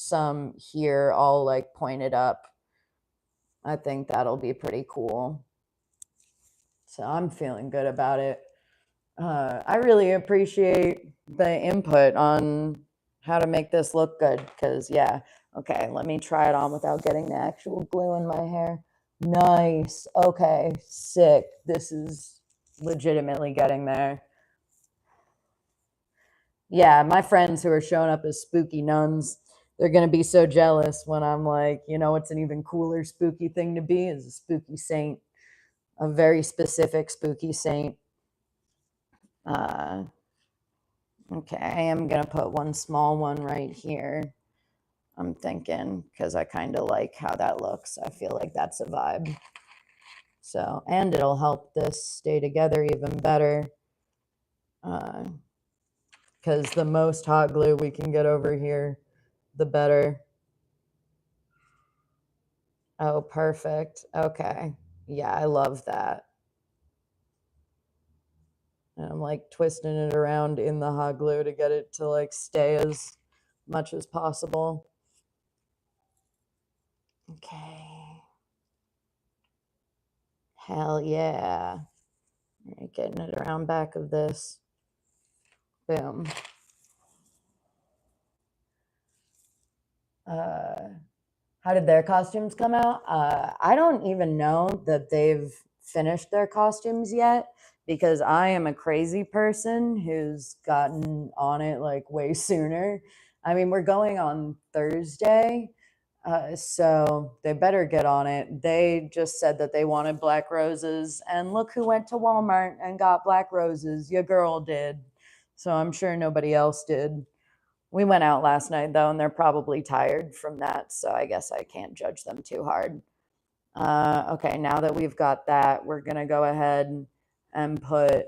some here all like pointed up. I think that'll be pretty cool. So I'm feeling good about it. I really appreciate the input on how to make this look good because, yeah. Okay, let me try it on without getting the actual glue in my hair. Nice. Okay, sick. This is legitimately getting there. Yeah, my friends who are showing up as spooky nuns, they're going to be so jealous when I'm like, you know, what's an even cooler spooky thing to be is a spooky saint, a very specific spooky saint. Uh, okay, I am going to put one small one right here. I'm thinking because I kind of like how that looks. I feel like that's a vibe. So, and it'll help this stay together even better. Because the most hot glue we can get over here, the better. Oh, perfect. Okay. Yeah, I love that. And I'm like twisting it around in the hot glue to get it to like stay as much as possible. Okay. Hell yeah. All right, getting it around back of this. Boom. How did their costumes come out? I don't even know that they've finished their costumes yet because I am a crazy person who's gotten on it like way sooner. I mean, we're going on Thursday, so they better get on it. They just said that they wanted black roses, and look who went to Walmart and got black roses. Your girl did. So I'm sure nobody else did. We went out last night though, and they're probably tired from that, so I guess I can't judge them too hard. Okay, now that we've got that, we're gonna go ahead and put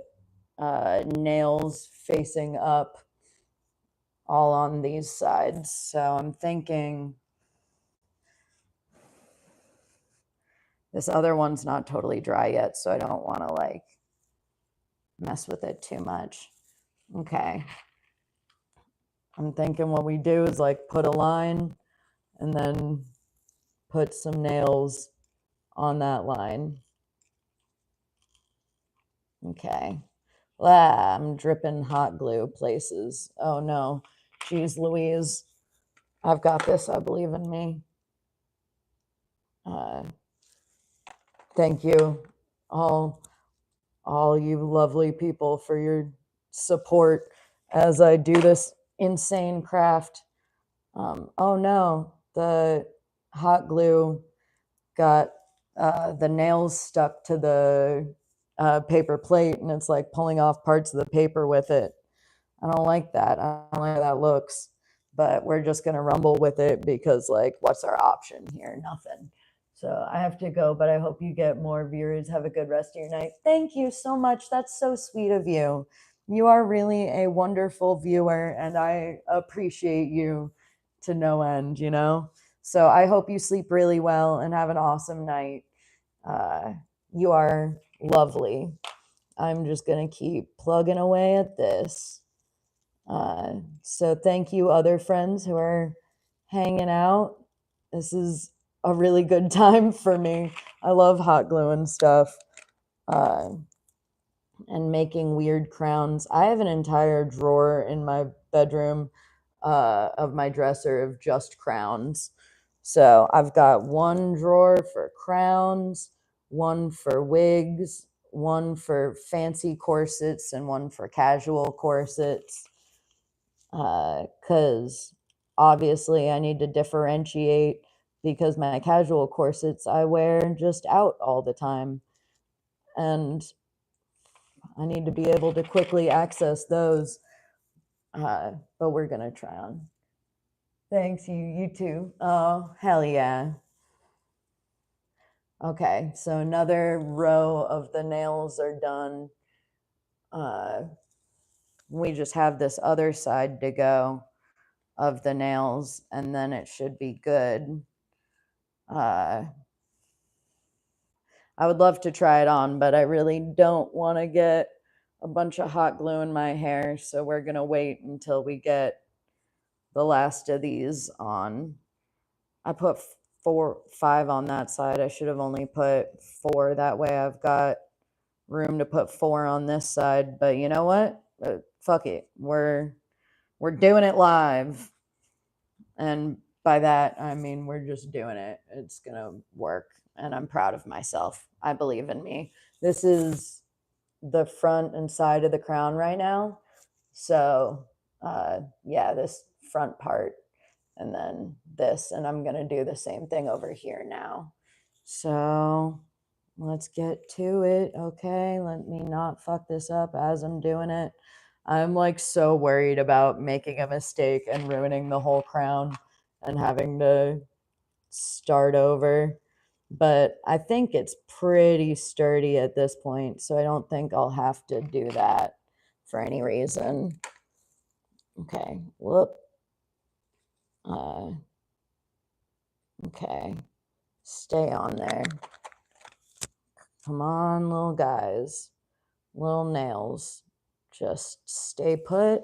nails facing up all on these sides. So I'm thinking this other one's not totally dry yet, so I don't want to like mess with it too much. Okay. I'm thinking what we do is like put a line and then put some nails on that line. Okay. I'm dripping hot glue places. Oh no. Jeez Louise. I've got this. I believe in me. Uh, thank you, all you lovely people, for your support as I do this insane craft. Oh no, the hot glue got the nails stuck to the paper plate, and it's like pulling off parts of the paper with it. I don't like that. I don't like how that looks. But we're just gonna rumble with it because, like, what's our option here? Nothing. So I have to go, but I hope you get more viewers. Have a good rest of your night. Thank you so much. That's so sweet of you. You are really a wonderful viewer, and I appreciate you to no end, you know? So I hope you sleep really well and have an awesome night. You are lovely. I'm just going to keep plugging away at this. So thank you, other friends who are hanging out. This is a really good time for me. I love hot glue and stuff, and making weird crowns. I have an entire drawer in my bedroom of my dresser of just crowns. So I've got one drawer for crowns, one for wigs, one for fancy corsets, and one for casual corsets. Because obviously I need to differentiate, because my casual corsets I wear just out all the time. And I need to be able to quickly access those. But we're going to try on. Thanks, you too. Oh, hell yeah. Okay, so another row of the nails are done. We just have this other side to go of the nails, and then it should be good. I would love to try it on, but I really don't want to get a bunch of hot glue in my hair, so we're going to wait until we get the last of these on. I put 5 on that side. I should have only put 4. That way I've got room to put 4 on this side. But you know what? Fuck it. We're doing it live. And by that, I mean we're just doing it. It's going to work. And I'm proud of myself. I believe in me. This is the front and side of the crown right now. So, yeah, this front part, and then this, and I'm going to do the same thing over here now. So let's get to it. Okay, let me not fuck this up as I'm doing it. I'm like so worried about making a mistake and ruining the whole crown and having to start over. But I think it's pretty sturdy at this point, so I don't think I'll have to do that for any reason. Okay, whoop. Okay, stay on there. Come on, little guys, little nails. Just stay put.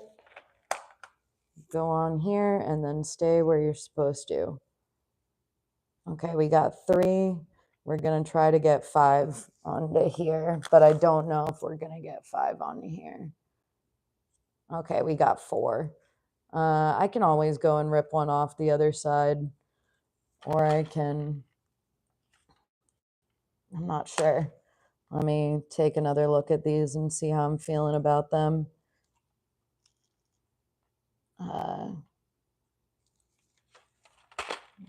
Go on here and then stay where you're supposed to. Okay, we got 3. We're going to try to get 5 onto here, but I don't know if we're going to get 5 onto here. Okay, we got 4. I can always go and rip one off the other side, or I can, I'm not sure. Let me take another look at these and see how I'm feeling about them.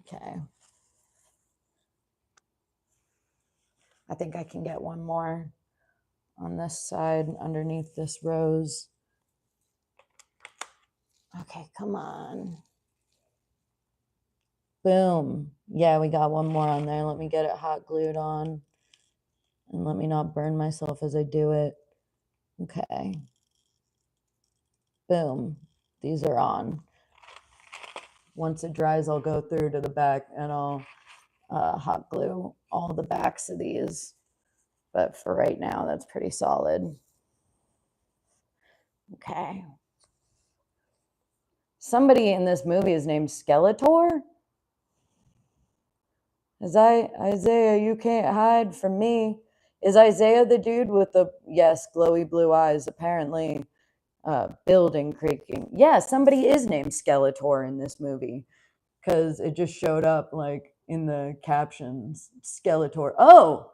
Okay. I think I can get one more on this side underneath this rose. Okay, come on. Boom. Yeah, we got one more on there. Let me get it hot glued on. And let me not burn myself as I do it. Okay. Boom. These are on. Once it dries, I'll go through to the back and I'll hot glue all the backs of these. But for right now, that's pretty solid. Okay. Somebody in this movie is named Skeletor? Isaiah, you can't hide from me. Is Isaiah the dude with the, yes, glowy blue eyes, apparently building creaking? Yeah, somebody is named Skeletor in this movie because it just showed up like in the captions. Skeletor. Oh.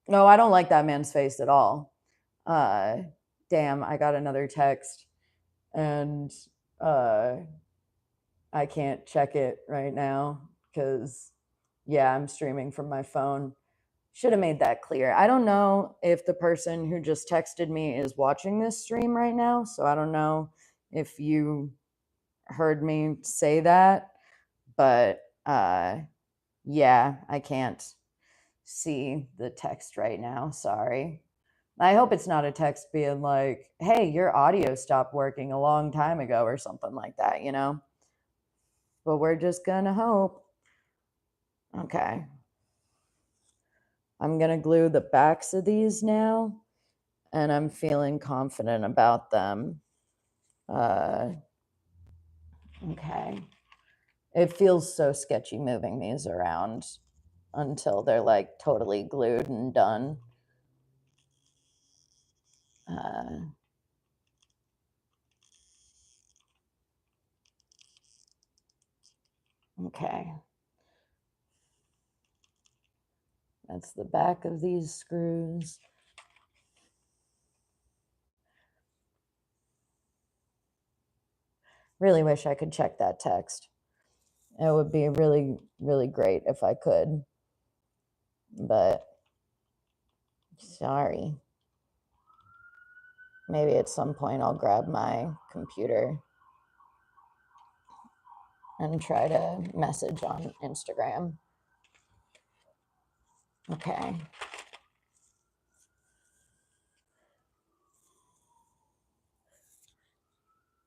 No, I don't like that man's face at all. Damn, I got another text and I can't check it right now because Yeah, I'm streaming from my phone. Should have made that clear. I don't know if the person who just texted me is watching this stream right now, so I don't know if you heard me say that, but yeah, I can't see the text right now. Sorry. I hope it's not a text being like, hey, your audio stopped working a long time ago or something like that, you know? But we're just gonna hope. Okay. I'm gonna glue the backs of these now, and I'm feeling confident about them. Okay. It feels so sketchy moving these around until they're like totally glued and done. Okay. That's the back of these screws. Really wish I could check that text. It would be really, really great if I could. But sorry. Maybe at some point I'll grab my computer and try to message on Instagram. Okay.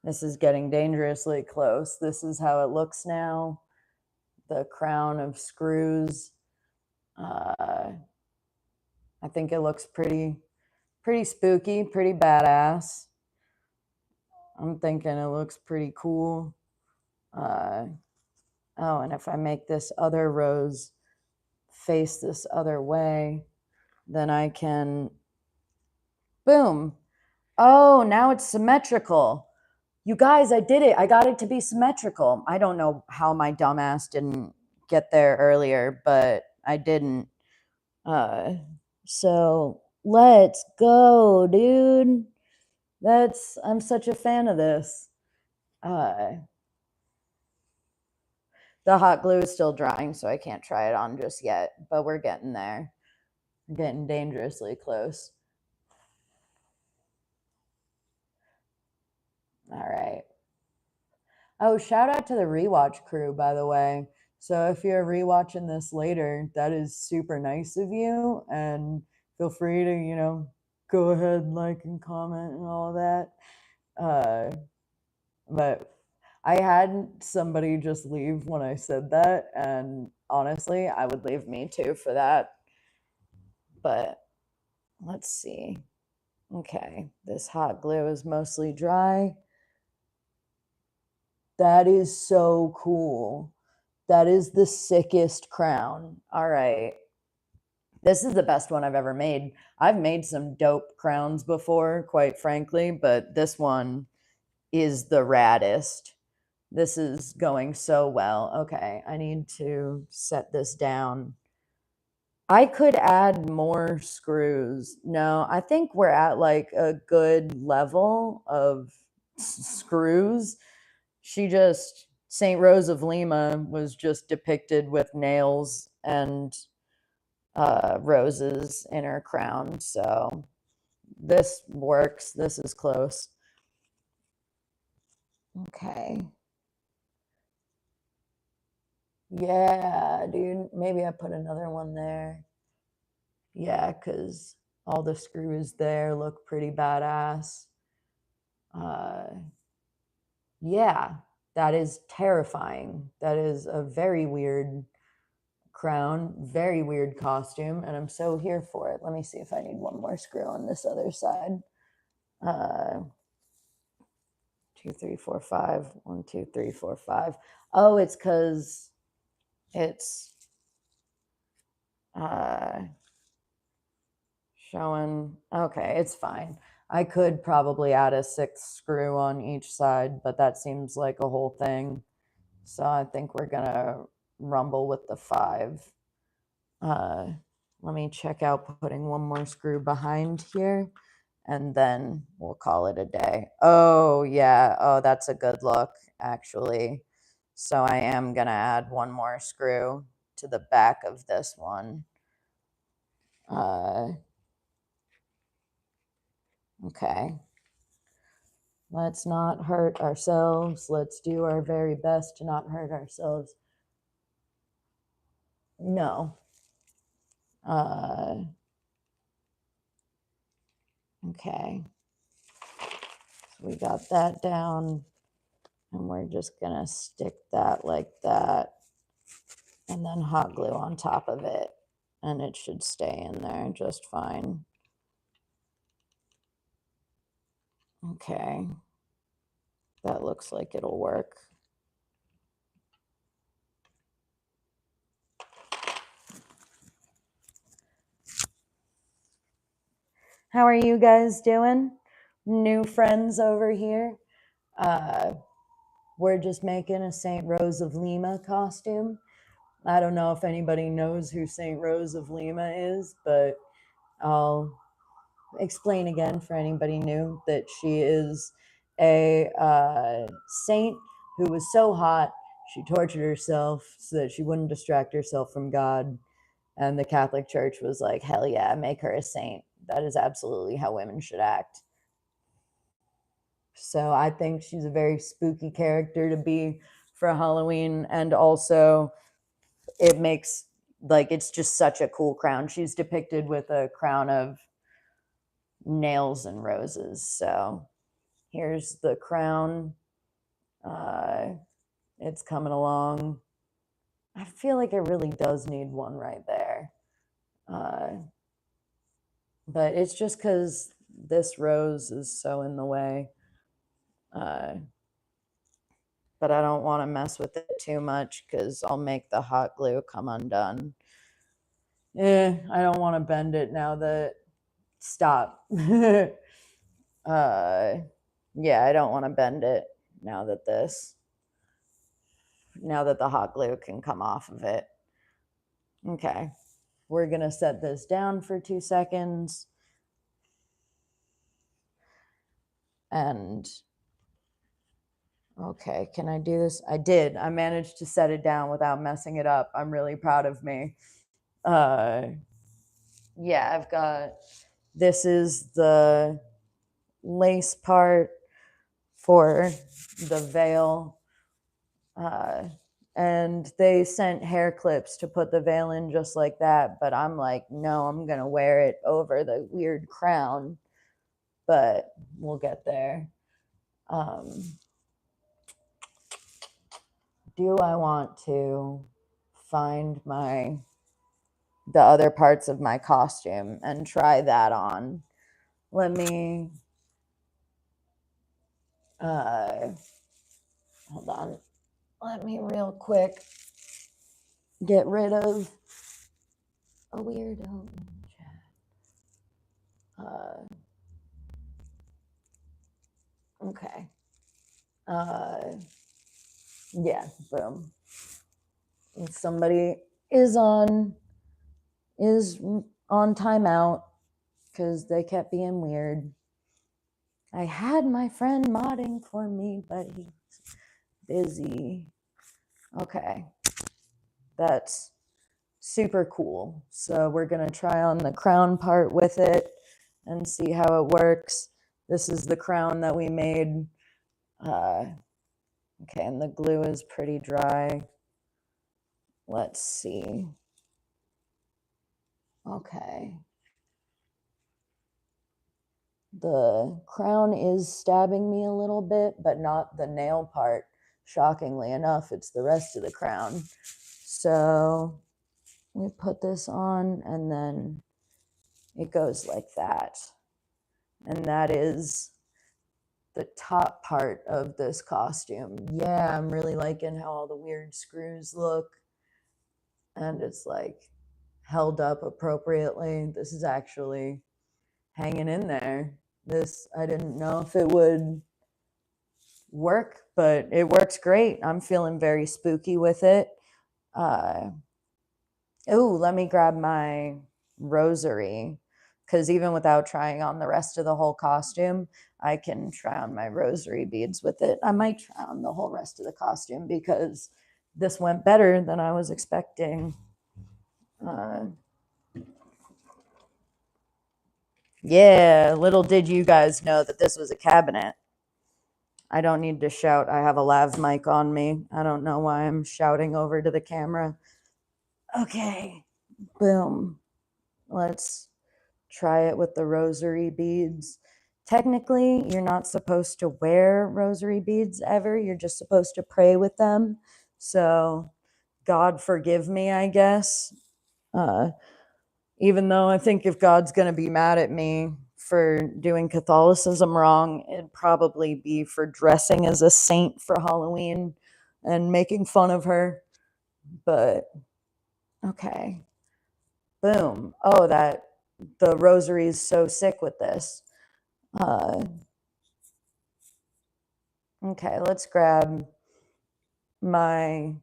This is getting dangerously close. This is how it looks now. The crown of screws. I think it looks pretty spooky, pretty badass. I'm thinking it looks pretty cool. Oh, and if I make this other rose face this other way, then I can, boom. Oh, now it's symmetrical. You guys, I did it. I got it to be symmetrical. I don't know how my dumbass didn't get there earlier, but I didn't. So let's go, dude. I'm such a fan of this. The hot glue is still drying, so I can't try it on just yet, but we're getting there. We're getting dangerously close. All right. Oh, shout out to the rewatch crew, by the way. So if you're rewatching this later, that is super nice of you. And feel free to, go ahead and like and comment and all of that. But I had somebody just leave when I said that. And honestly, I would leave me too for that. But let's see. Okay, this hot glue is mostly dry. That is so cool. That is the sickest crown. All right. This is the best one I've ever made. I've made some dope crowns before, quite frankly, but this one is the raddest. This is going so well. Okay, I need to set this down. I could add more screws. No, I think we're at like a good level of screws. St. Rose of Lima was just depicted with nails and roses in her crown. So this works. This is close. Okay. Yeah, dude. Maybe I put another one there. Yeah, because all the screws there look pretty badass. Yeah, that is terrifying. That is a very weird crown, very weird costume, and I'm so here for it. Let me see if I need one more screw on this other side. 2, 3, 4, 5. 1, 2, 3, 4, 5. Oh, it's because it's showing. Okay, it's fine. I could probably add a 6th screw on each side, but that seems like a whole thing. So I think we're gonna rumble with the 5. Let me check out putting one more screw behind here, and then we'll call it a day. Oh, yeah. Oh, that's a good look, actually. So I am going to add one more screw to the back of this one. Okay. Let's not hurt ourselves. Let's do our very best to not hurt ourselves. No. Okay. So we got that down, and we're just gonna stick that like that, and then hot glue on top of it, and it should stay in there just fine. Okay. That looks like it'll work. How are you guys doing? New friends over here. We're just making a St. Rose of Lima costume. I don't know if anybody knows who St. Rose of Lima is, but I'll explain again for anybody new that she is a saint who was so hot she tortured herself so that she wouldn't distract herself from God. And the Catholic Church was like, hell yeah, make her a saint. That is absolutely how women should act. So I think she's a very spooky character to be for Halloween. And also, it makes, like, it's just such a cool crown. She's depicted with a crown of nails and roses. So here's the crown. It's coming along. I feel like it really does need one right there. But it's just because this rose is so in the way. But I don't want to mess with it too much because I'll make the hot glue come undone. I don't want to bend it now that... Stop. Yeah, I don't want to bend it now that the hot glue can come off of it. Okay. We're going to set this down for 2 seconds. And, okay, can I do this? I did. I managed to set it down without messing it up. I'm really proud of me. Yeah, I've got, this is the lace part for the veil. And they sent hair clips to put the veil in just like that, but I'm like, no, I'm gonna wear it over the weird crown, but we'll get there. Do I want to find the other parts of my costume and try that on? Let me hold on. Let me real quick get rid of a weirdo in chat. Okay. Yeah, boom. If somebody is on timeout because they kept being weird. I had my friend modding for me, but he's busy. Okay. That's super cool. So we're going to try on the crown part with it and see how it works. This is the crown that we made. Okay, and the glue is pretty dry. Let's see. Okay. The crown is stabbing me a little bit, but not the nail part. Shockingly enough, it's the rest of the crown. So we put this on and then it goes like that. And that is the top part of this costume. Yeah, I'm really liking how all the weird screws look. And it's like held up appropriately. This is actually hanging in there. This, I didn't know if it would work, but it works great. I'm feeling very spooky with it. Oh, let me grab my rosary, because even without trying on the rest of the whole costume, I can try on my rosary beads with it. I might try on the whole rest of the costume because this went better than I was expecting. Uh, yeah, little did you guys know that this was a cabinet. I don't need to shout. I have a lav mic on me. I don't know why I'm shouting over to the camera. Okay, boom. Let's try it with the rosary beads. Technically, you're not supposed to wear rosary beads ever. You're just supposed to pray with them. So, God forgive me, I guess. Uh, Even though I think if God's going to be mad at me for doing Catholicism wrong, it'd probably be for dressing as a saint for Halloween and making fun of her. But okay, boom. Oh, that the rosary is so sick with this. Uh, okay, let's grab my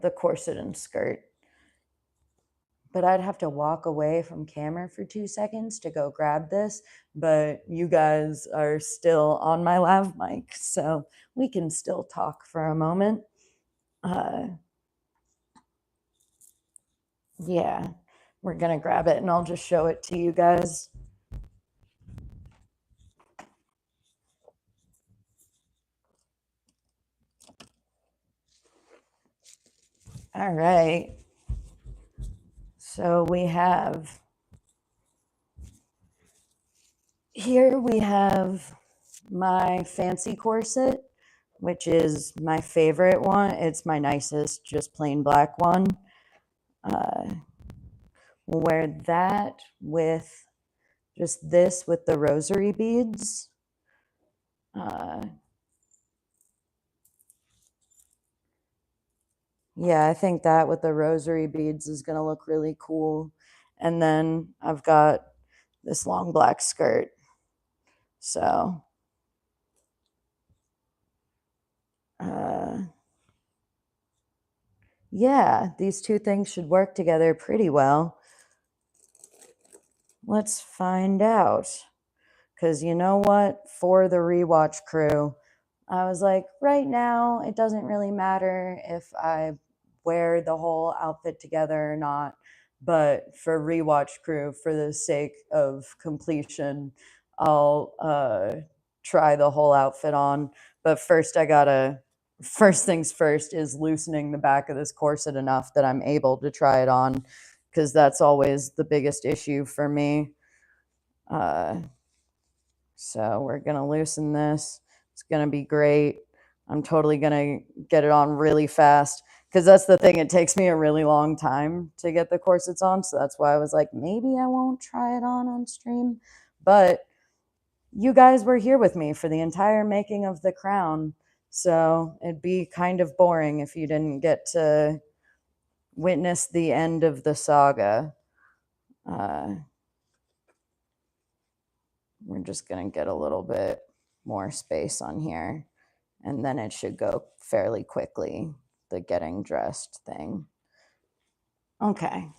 the corset and skirt. But I'd have to walk away from camera for 2 seconds to go grab this. But you guys are still on my lav mic, so we can still talk for a moment. Yeah, we're gonna grab it and I'll just show it to you guys. All right. So here we have my fancy corset, which is my favorite one. It's my nicest, just plain black one. We'll wear that with just this with the rosary beads. Yeah, I think that with the rosary beads is going to look really cool. And then I've got this long black skirt. So, yeah, these two things should work together pretty well. Let's find out. Because you know what? For the rewatch crew, I was like, right now, it doesn't really matter if I wear the whole outfit together or not. But for rewatch crew, for the sake of completion, I'll try the whole outfit on. But first things first is loosening the back of this corset enough that I'm able to try it on, because that's always the biggest issue for me. So we're going to loosen this. It's going to be great. I'm totally going to get it on really fast, because that's the thing. It takes me a really long time to get the corsets on. So that's why I was like, maybe I won't try it on stream. But you guys were here with me for the entire making of the crown. So it'd be kind of boring if you didn't get to witness the end of the saga. We're just going to get a little bit more space on here, and then it should go fairly quickly, the getting dressed thing. Okay.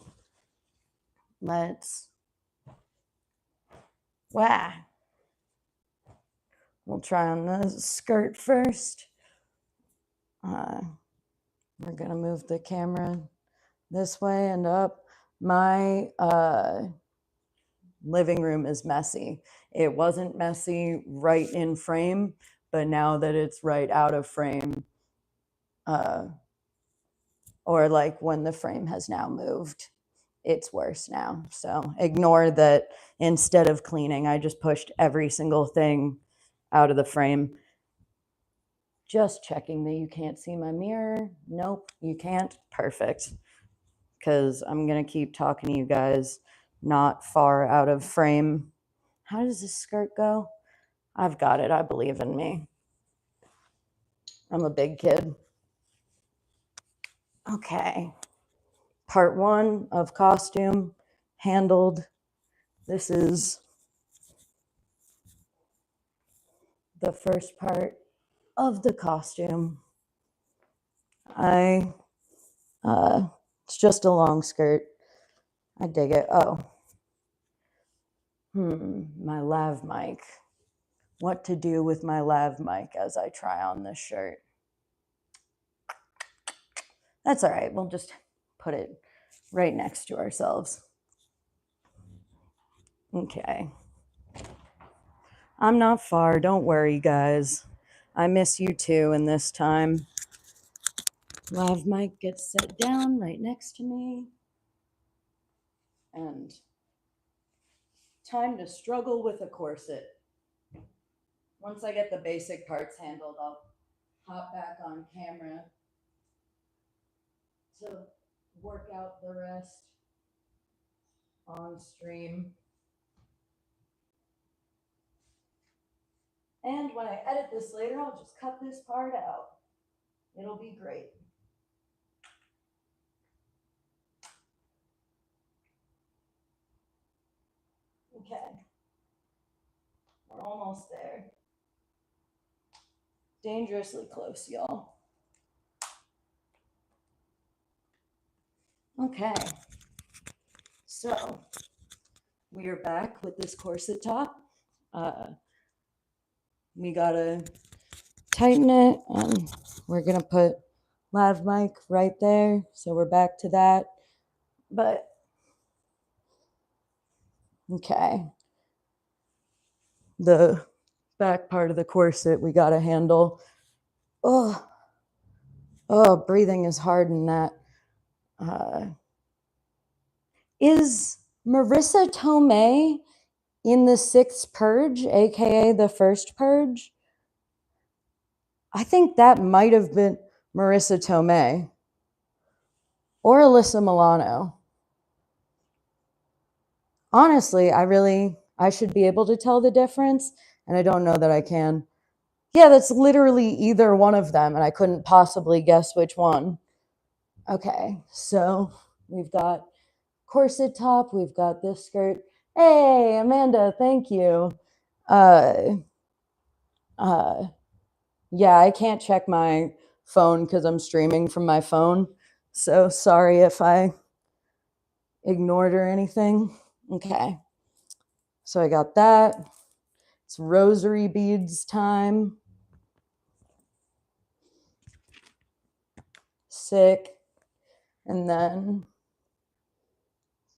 We'll try on the skirt first. We're going to move the camera this way and up. My living room is messy. It wasn't messy right in frame, but now that it's right out of frame, or like when the frame has now moved, it's worse now. So ignore that. Instead of cleaning, I just pushed every single thing out of the frame. Just checking that you can't see my mirror. Nope, you can't. Perfect. Because I'm going to keep talking to you guys not far out of frame. How does this skirt go? I've got it. I believe in me. I'm a big kid. Okay. Part one of costume handled. This is the first part of the costume. It's just a long skirt. I dig it. Oh. My lav mic. What to do with my lav mic as I try on this shirt. That's all right. We'll just put it right next to ourselves. Okay. I'm not far. Don't worry, guys. I miss you too. And this time, Lav Mike gets set down right next to me. And time to struggle with a corset. Once I get the basic parts handled, I'll hop back on camera to work out the rest on stream. And when I edit this later, I'll just cut this part out. It'll be great. Okay. We're almost there. Dangerously close, y'all. Okay. So, we are back with this corset top. We gotta tighten it, and we're gonna put lav mic right there. So we're back to that. But okay, the back part of the corset we gotta handle. Oh, breathing is hard in that. Is Marissa Tomei in the 6th Purge, aka the first Purge? I think that might have been Marissa Tomei or Alyssa Milano. Honestly, I should be able to tell the difference, and I don't know that I can. Yeah, that's literally either one of them, and I couldn't possibly guess which one. Okay, so we've got corset top, we've got this skirt. Hey, Amanda, thank you. Yeah, I can't check my phone because I'm streaming from my phone. So sorry if I ignored or anything. Okay. So I got that. It's rosary beads time. Sick. And then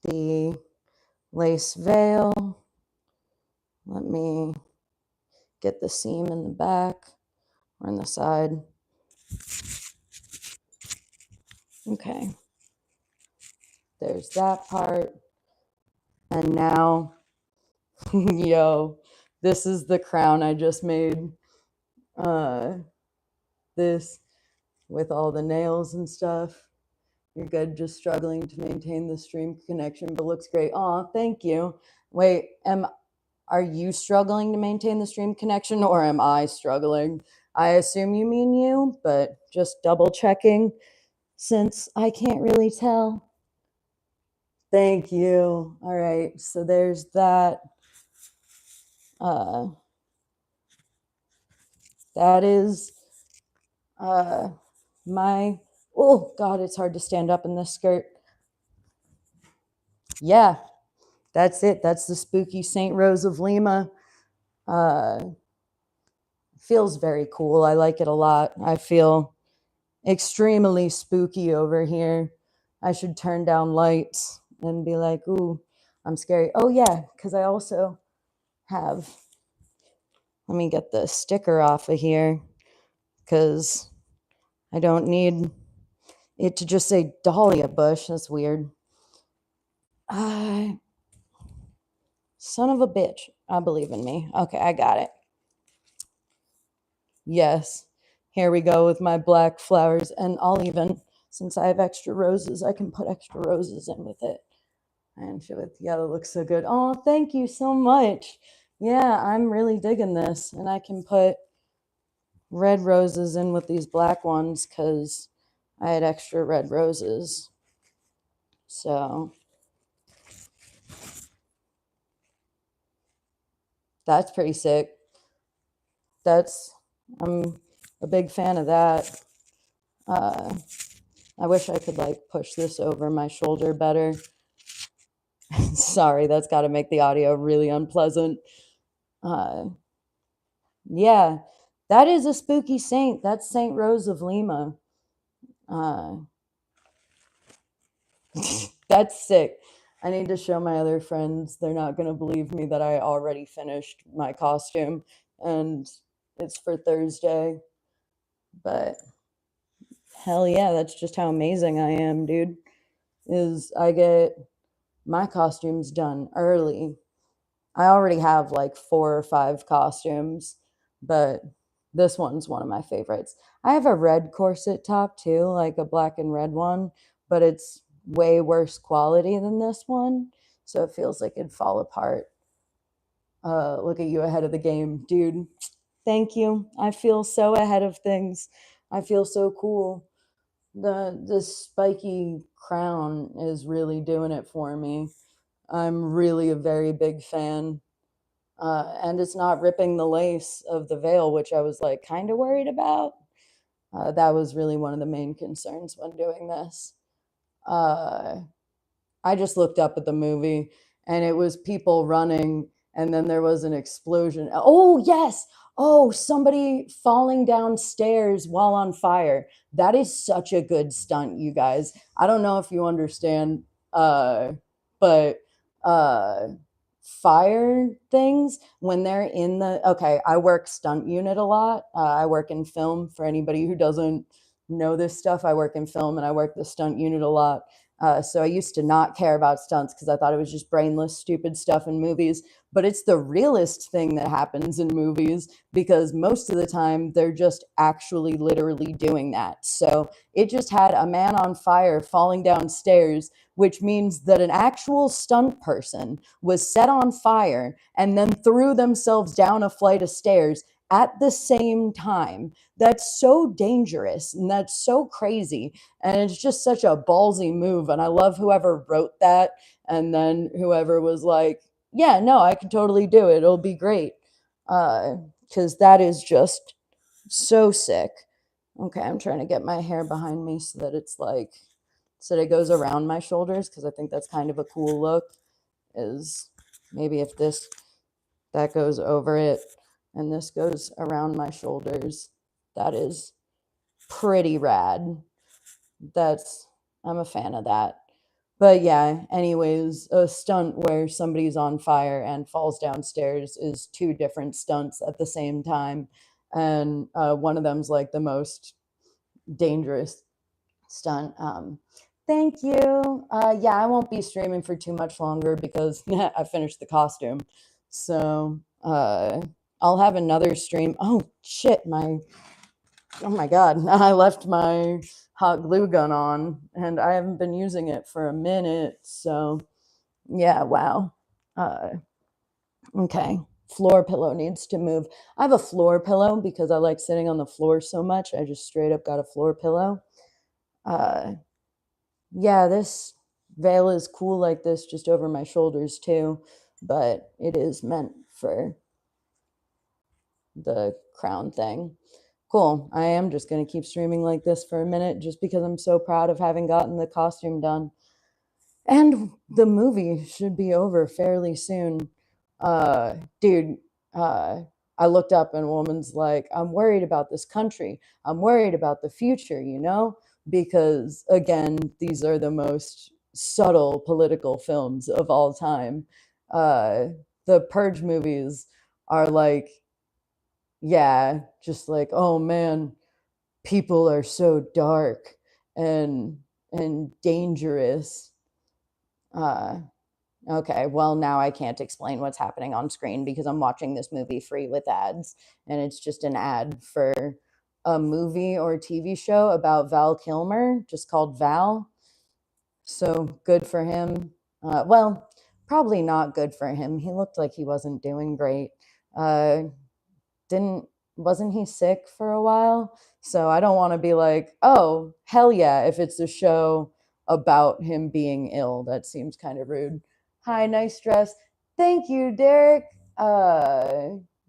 the lace veil. Let me get the seam in the back or on the side. Okay. There's that part. And now, yo, this is the crown I just made. This with all the nails and stuff. You're good, just struggling to maintain the stream connection, but looks great. Aw, thank you. Wait, are you struggling to maintain the stream connection or am I struggling? I assume you mean you, but just double checking since I can't really tell. Thank you. All right, so there's that. That is my, oh God, it's hard to stand up in this skirt. Yeah, that's it. That's the spooky Saint Rose of Lima. Feels very cool. I like it a lot. I feel extremely spooky over here. I should turn down lights and be like, ooh, I'm scary. Oh yeah, because I also have, let me get the sticker off of here because I don't need it to just say Dahlia Bush. That's weird. Son of a bitch. I believe in me. Okay, I got it. Yes. Here we go with my black flowers. And I'll even, since I have extra roses, I can put extra roses in with it. And show it. Yeah, that looks so good. Oh, thank you so much. Yeah, I'm really digging this. And I can put red roses in with these black ones because I had extra red roses. So that's pretty sick. I'm a big fan of that. I wish I could like push this over my shoulder better. Sorry, that's got to make the audio really unpleasant. Yeah, that is a spooky saint. That's Saint Rose of Lima. That's sick. I need to show my other friends. They're not going to believe me that I already finished my costume and it's for Thursday. But hell yeah, that's just how amazing I am, dude. Is I get my costumes done early. I already have like 4 or 5 costumes, but this one's one of my favorites. I have a red corset top too, like a black and red one, but it's way worse quality than this one, so it feels like it'd fall apart. Look at you ahead of the game, dude. Thank you. I feel so ahead of things. I feel so cool. The spiky crown is really doing it for me. I'm really a very big fan. And it's not ripping the lace of the veil, which I was like kind of worried about. That was really one of the main concerns when doing this. Uh, I just looked up at the movie and it was people running and then there was an explosion. Oh, yes. Oh, somebody falling downstairs while on fire. That is such a good stunt, you guys. I don't know if you understand, uh, but uh, fire things when they're in the okay, I work stunt unit a lot. I work in film. For anybody who doesn't know this stuff, I work in film and I work the stunt unit a lot. So I used to not care about stunts because I thought it was just brainless, stupid stuff in movies. But it's the realest thing that happens in movies because most of the time they're just actually literally doing that. So it just had a man on fire falling downstairs, which means that an actual stunt person was set on fire and then threw themselves down a flight of stairs at the same time. That's so dangerous and that's so crazy. And it's just such a ballsy move. And I love whoever wrote that. And then whoever was like, yeah, no, I can totally do it. It'll be great. Because that is just so sick. Okay, I'm trying to get my hair behind me so that it's like, so that it goes around my shoulders because I think that's kind of a cool look. Is maybe if that goes over it and this goes around my shoulders, that is pretty rad. That's I'm a fan of that. But yeah, anyways, a stunt where somebody's on fire and falls downstairs is 2 different stunts at the same time. And one of them's like the most dangerous stunt. Thank you. Yeah, I won't be streaming for too much longer because I finished the costume. So I'll have another stream. Oh shit, oh my god, I left my hot glue gun on and I haven't been using it for a minute. So yeah, wow. Uh, okay. Floor pillow needs to move. I have a floor pillow because I like sitting on the floor so much. I just straight up got a floor pillow. Uh, yeah, this veil is cool like this just over my shoulders too, but it is meant for the crown thing. Cool. I am just going to keep streaming like this for a minute just because I'm so proud of having gotten the costume done. And the movie should be over fairly soon. Dude, uh, I looked up and a woman's like, I'm worried about this country. I'm worried about the future, because again, these are the most subtle political films of all time. Uh, the Purge movies are like, yeah, just like, oh man, people are so dark and dangerous. Uh, okay, well now I can't explain what's happening on screen because I'm watching this movie free with ads, and it's just an ad for a movie or a TV show about Val Kilmer, just called Val. So good for him. Well, probably not good for him. He looked like he wasn't doing great. Uh, didn't wasn't he sick for a while? So I don't want to be like, oh, hell yeah, if it's a show about him being ill. That seems kind of rude. Hi, nice dress. Thank you, Derek.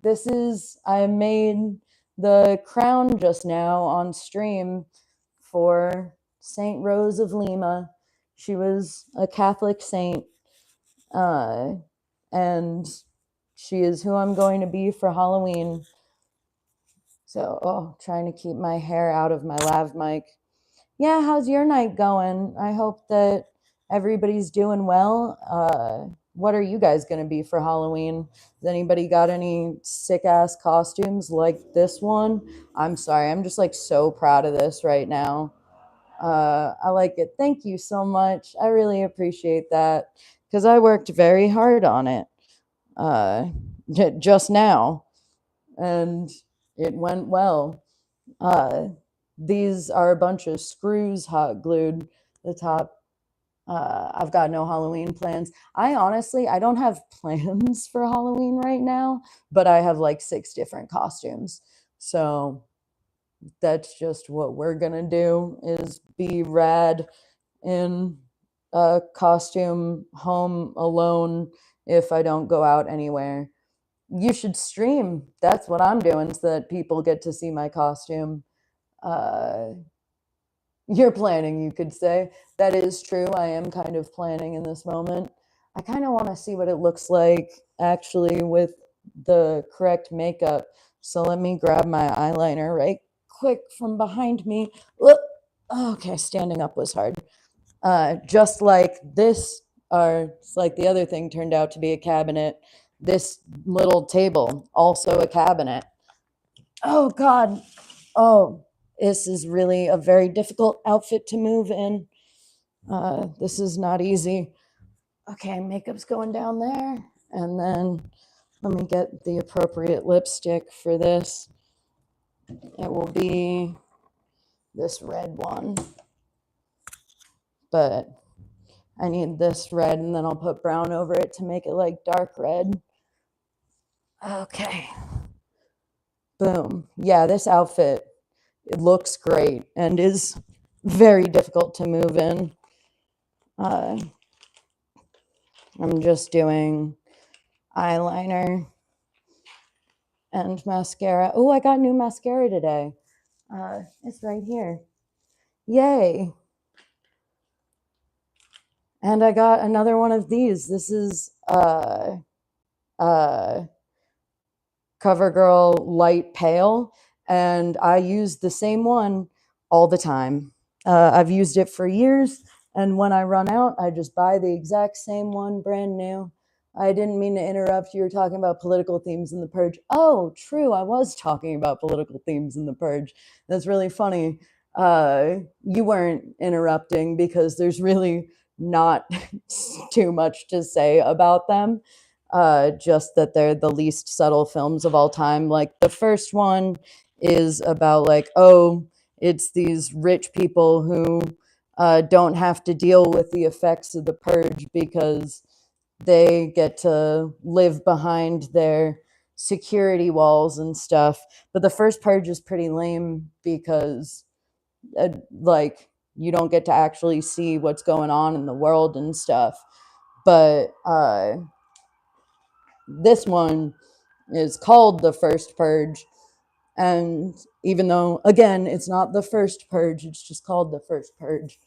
This is I made the crown just now on stream for Saint Rose of Lima. She was a Catholic saint, uh, and she is who I'm going to be for Halloween. So, trying to keep my hair out of my lav mic. Yeah, how's your night going? I hope that everybody's doing well. What are you guys going to be for Halloween? Has anybody got any sick ass costumes like this one? I'm sorry, I'm just like so proud of this right now. I like it. Thank you so much. I really appreciate that because I worked very hard on it uh, just now, and it went well. Uh, these are a bunch of screws hot glued the top. I've got no Halloween plans. I don't have plans for Halloween right now, but I have like 6 different costumes. So that's just what we're gonna do is be rad in a costume home alone if I don't go out anywhere. You should stream. That's what I'm doing so that people get to see my costume. Uh, you're planning, you could say. That is true. I am kind of planning in this moment. I kind of want to see what it looks like actually with the correct makeup. So let me grab my eyeliner right quick from behind me. Okay, standing up was hard. Just like this, or it's like the other thing turned out to be a cabinet. This little table, also a cabinet. Oh, God. Oh, this is really a very difficult outfit to move in. This is not easy. Okay, makeup's going down there. And then let me get the appropriate lipstick for this. It will be this red one. But I need this red, and then I'll put brown over it to make it like dark red. Okay. Boom. Yeah, this outfit, it looks great and is very difficult to move in. I'm just doing eyeliner and mascara. Oh, I got new mascara today. It's right here. Yay. And I got another one of these. This is CoverGirl Light Pale, and I use the same one all the time. I've used it for years, and when I run out, I just buy the exact same one, brand new. I didn't mean to interrupt. You were talking about political themes in the purge. Oh, true. I was talking about political themes in the purge. That's really funny. You weren't interrupting because there's really not too much to say about them. Just that they're the least subtle films of all time. Like the first one is about like, oh, it's these rich people who don't have to deal with the effects of the purge because they get to live behind their security walls and stuff. But the first purge is pretty lame because like you don't get to actually see what's going on in the world and stuff. But this one is called the first purge, and even though again it's not the first purge, it's just called the first purge.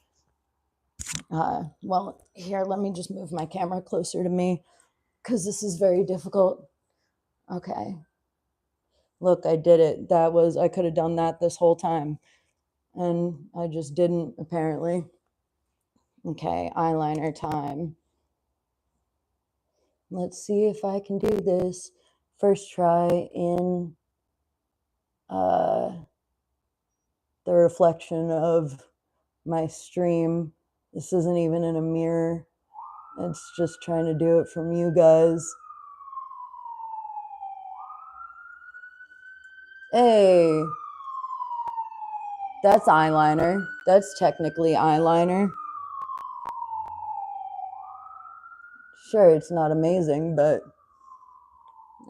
Well, here, let me just move my camera closer to me because this is very difficult. Okay, look, I did it. I could have done that this whole time and I just didn't, apparently. Okay, eyeliner time. Let's see if I can do this first try in the reflection of my stream. This isn't even in a mirror. It's just trying to do it from you guys. Hey, that's eyeliner. That's technically eyeliner. Sure, it's not amazing, but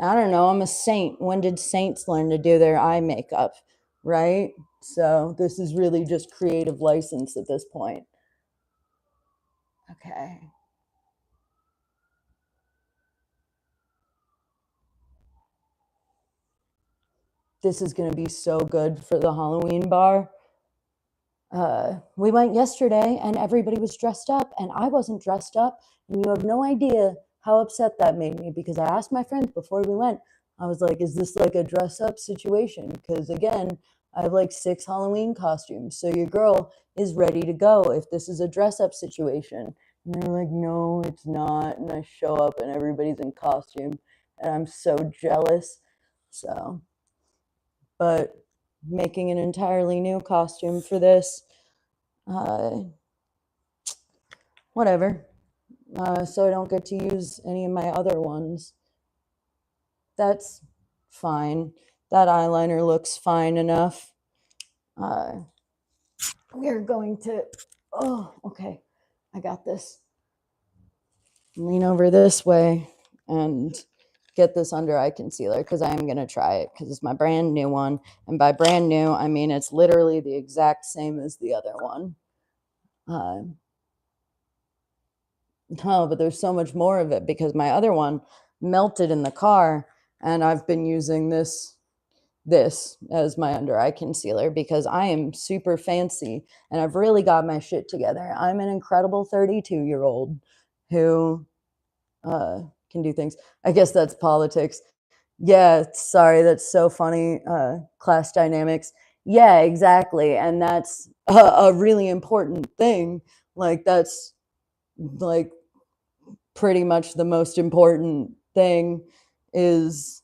I don't know. I'm a saint. When did saints learn to do their eye makeup, right? So this is really just creative license at this point. Okay. This is going to be so good for the Halloween bar. We went yesterday and everybody was dressed up and I wasn't dressed up. And you have no idea how upset that made me because I asked my friends before we went, I was like, is this like a dress up situation? Because again, I have like 6 Halloween costumes. So your girl is ready to go if this is a dress up situation. And they're like, no, it's not. And I show up and everybody's in costume and I'm so jealous. So, but making an entirely new costume for this, uh, whatever. So I don't get to use any of my other ones. That's fine. That eyeliner looks fine enough. Uh, we're going to, oh, okay. I got this. Lean over this way and get this under eye concealer because I am going to try it because it's my brand new one. And by brand new, I mean it's literally the exact same as the other one. No, but there's so much more of it because my other one melted in the car and I've been using this as my under eye concealer because I am super fancy and I've really got my shit together. I'm an incredible 32-year-old who can do things. I guess that's politics. Yeah, sorry, that's so funny. Class dynamics. Yeah, exactly. And that's a really important thing. Like, that's like pretty much the most important thing is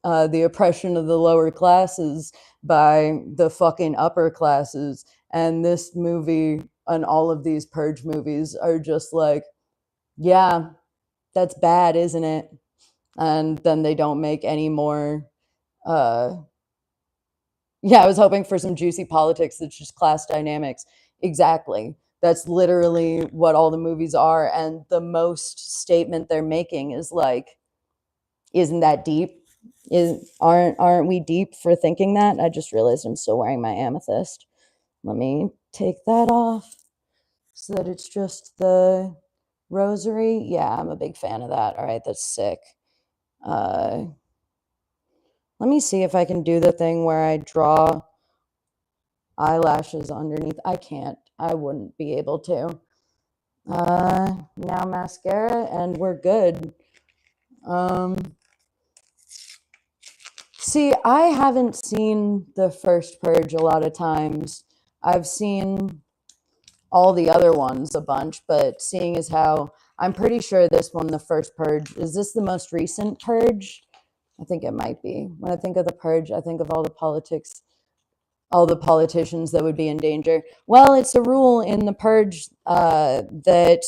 the oppression of the lower classes by the fucking upper classes. And this movie and all of these purge movies are just like, yeah, that's bad, isn't it? And then they don't make any more. Uh, yeah, I was hoping for some juicy politics that's just class dynamics. Exactly. That's literally what all the movies are. And the most statement they're making is like, isn't that deep? Aren't we deep for thinking that? I just realized I'm still wearing my amethyst. Let me take that off so that it's just the rosary. Yeah, I'm a big fan of that. All right, that's sick. Uh, Let me see if I can do the thing where I draw eyelashes underneath. I can't. I wouldn't be able to. Now mascara and we're good. See, I haven't seen the first Purge a lot of times. I've seen all the other ones a bunch, but seeing as how I'm pretty sure this one, the first Purge, is this the most recent Purge? I think it might be. When I think of the Purge, I think of all the politicians that would be in danger. Well, it's a rule in the purge that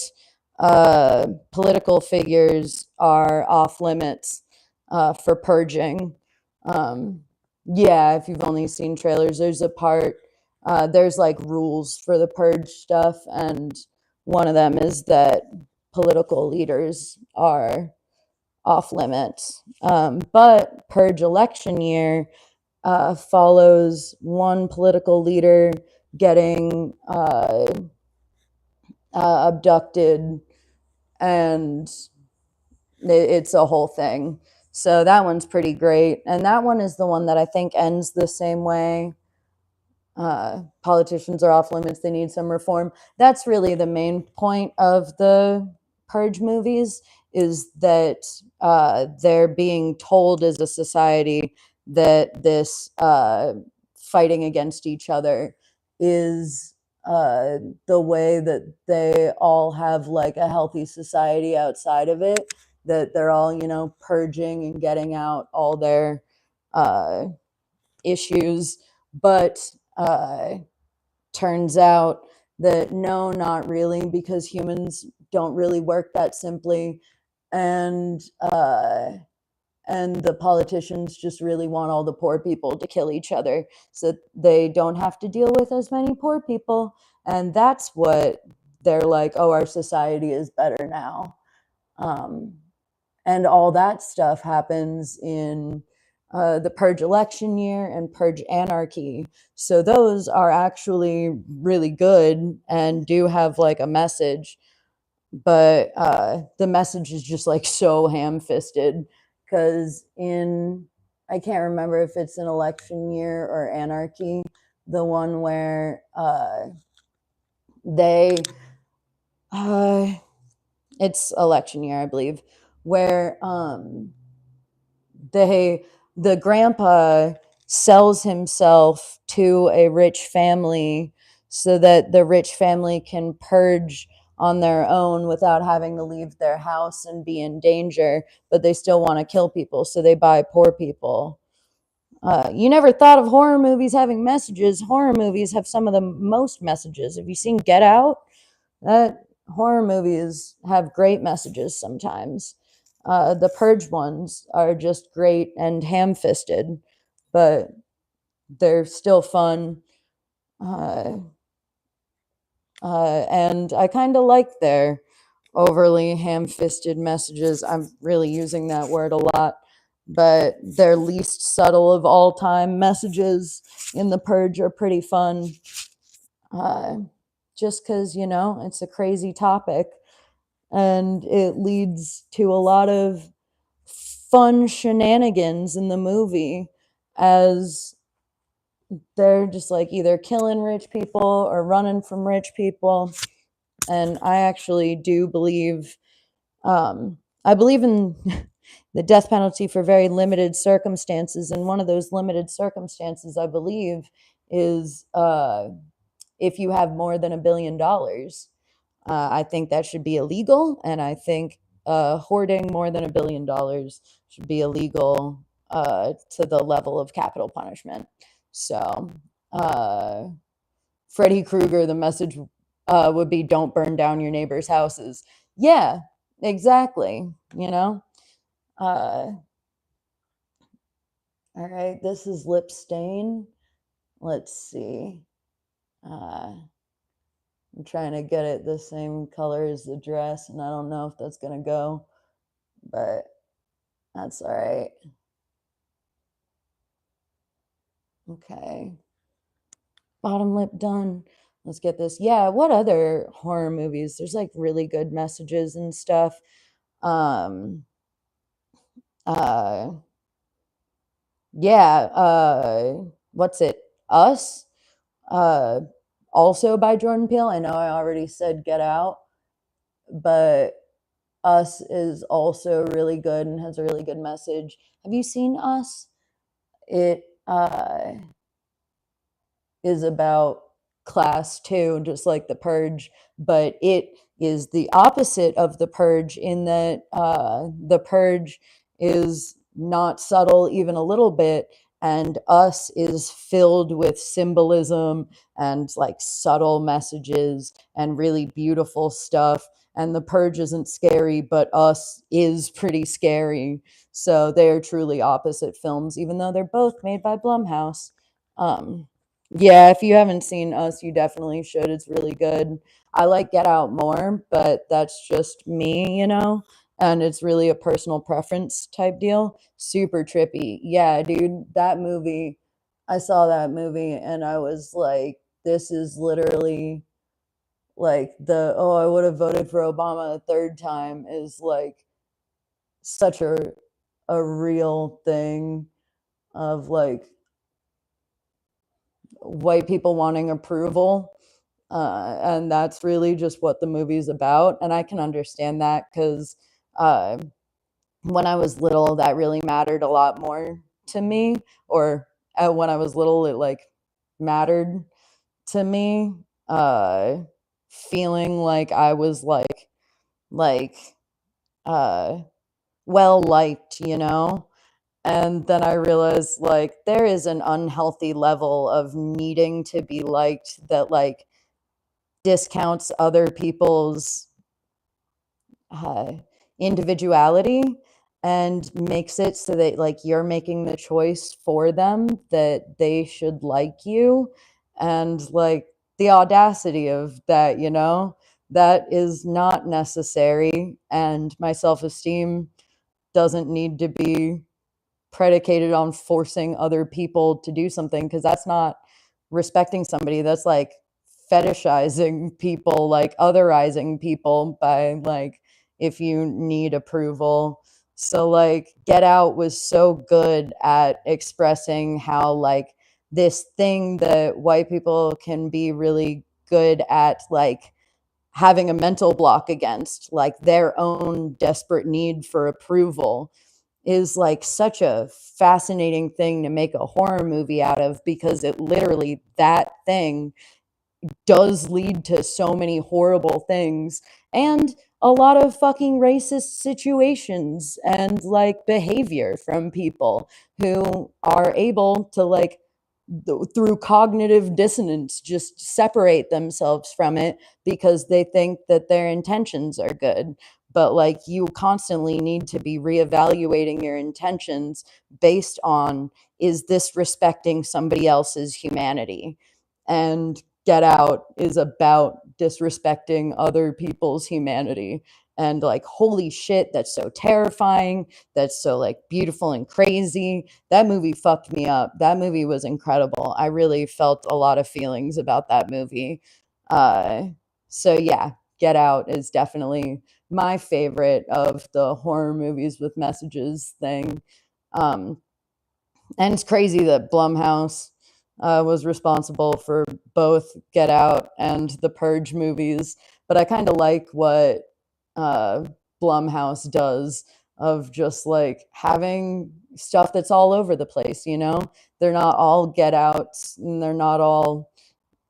political figures are off limits for purging. Um, yeah, if you've only seen trailers, there's a part, there's like rules for the purge stuff, and one of them is that political leaders are off limits. But purge election year follows one political leader getting abducted, and it's a whole thing. So that one's pretty great. And that one is the one that I think ends the same way. Politicians are off limits. They need some reform. That's really the main point of the Purge movies is that they're being told as a society that this fighting against each other is the way that they all have like a healthy society outside of it, that they're all, purging and getting out all their issues. But turns out that no, not really, because humans don't really work that simply. And the politicians just really want all the poor people to kill each other so they don't have to deal with as many poor people. And that's what they're like, oh, our society is better now. And all that stuff happens in the Purge election year and Purge anarchy. So those are actually really good and do have like a message, but the message is just like so ham-fisted because I can't remember if it's an election year or anarchy, the one where they it's election year, I believe, where the grandpa sells himself to a rich family so that the rich family can purge on their own without having to leave their house and be in danger, but they still want to kill people, so they buy poor people. You never thought of horror movies having messages. Horror movies have some of the most messages. Have you seen Get Out? That horror movies have great messages sometimes. The Purge ones are just great and ham-fisted, but they're still fun. Uh, and I kind of like their overly ham-fisted messages. I'm really using that word a lot, but their least subtle of all time messages in The Purge are pretty fun. Just because, it's a crazy topic and it leads to a lot of fun shenanigans in the movie as they're just like either killing rich people or running from rich people. And I actually do believe, I believe in the death penalty for very limited circumstances. And one of those limited circumstances, I believe, is if you have more than $1 billion. I think that should be illegal. And I think hoarding more than $1 billion should be illegal to the level of capital punishment. So, Freddy Krueger, the message would be don't burn down your neighbor's houses. Yeah, exactly. All right, this is lip stain. Let's see. I'm trying to get it the same color as the dress, and I don't know if that's going to go, but that's all right. Okay. Bottom lip done. Let's get this. Yeah, what other horror movies? There's like really good messages and stuff. Um uh yeah, what's it? Us? Uh Also by Jordan Peele. I know I already said Get Out, but Us is also really good and has a really good message. Have you seen Us? It is about class too, just like The Purge, but it is the opposite of The Purge in that The Purge is not subtle even a little bit, and Us is filled with symbolism and like subtle messages and really beautiful stuff. And The Purge isn't scary, but Us is pretty scary. So they are truly opposite films, even though they're both made by Blumhouse. Um, yeah, if you haven't seen Us, you definitely should. It's really good. I like Get Out more, but that's just me. And it's really a personal preference type deal. Super trippy. Yeah, dude, that movie, I saw that movie and I was like, this is literally like oh, I would have voted for Obama a third time is like such a real thing of like white people wanting approval. And that's really just what the movie's about. And I can understand that because when I was little, that really mattered a lot more to me. Or when I was little, it like mattered to me. Feeling like I was like uh, well liked. And then I realized like there is an unhealthy level of needing to be liked that like discounts other people's uh, individuality and makes it so that like you're making the choice for them that they should like you. And like the audacity of that, that is not necessary. And my self-esteem doesn't need to be predicated on forcing other people to do something, because that's not respecting somebody. That's like fetishizing people, like otherizing people by like if you need approval. So like Get Out was so good at expressing how like this thing that white people can be really good at like having a mental block against, like their own desperate need for approval, is like such a fascinating thing to make a horror movie out of, because it literally, that thing does lead to so many horrible things and a lot of fucking racist situations and like behavior from people who are able to like through cognitive dissonance just separate themselves from it because they think that their intentions are good, but like you constantly need to be reevaluating your intentions based on, is this respecting somebody else's humanity? And Get Out is about disrespecting other people's humanity. And like, holy shit, that's so terrifying. That's so like beautiful and crazy. That movie fucked me up. That movie was incredible. I really felt a lot of feelings about that movie. Uh, so yeah, Get Out is definitely my favorite of the horror movies with messages thing. Um, and it's crazy that Blumhouse was responsible for both Get Out and the Purge movies. But I kind of like what uh, Blumhouse does of just like having stuff that's all over the place, you know? They're not all Get Outs and they're not all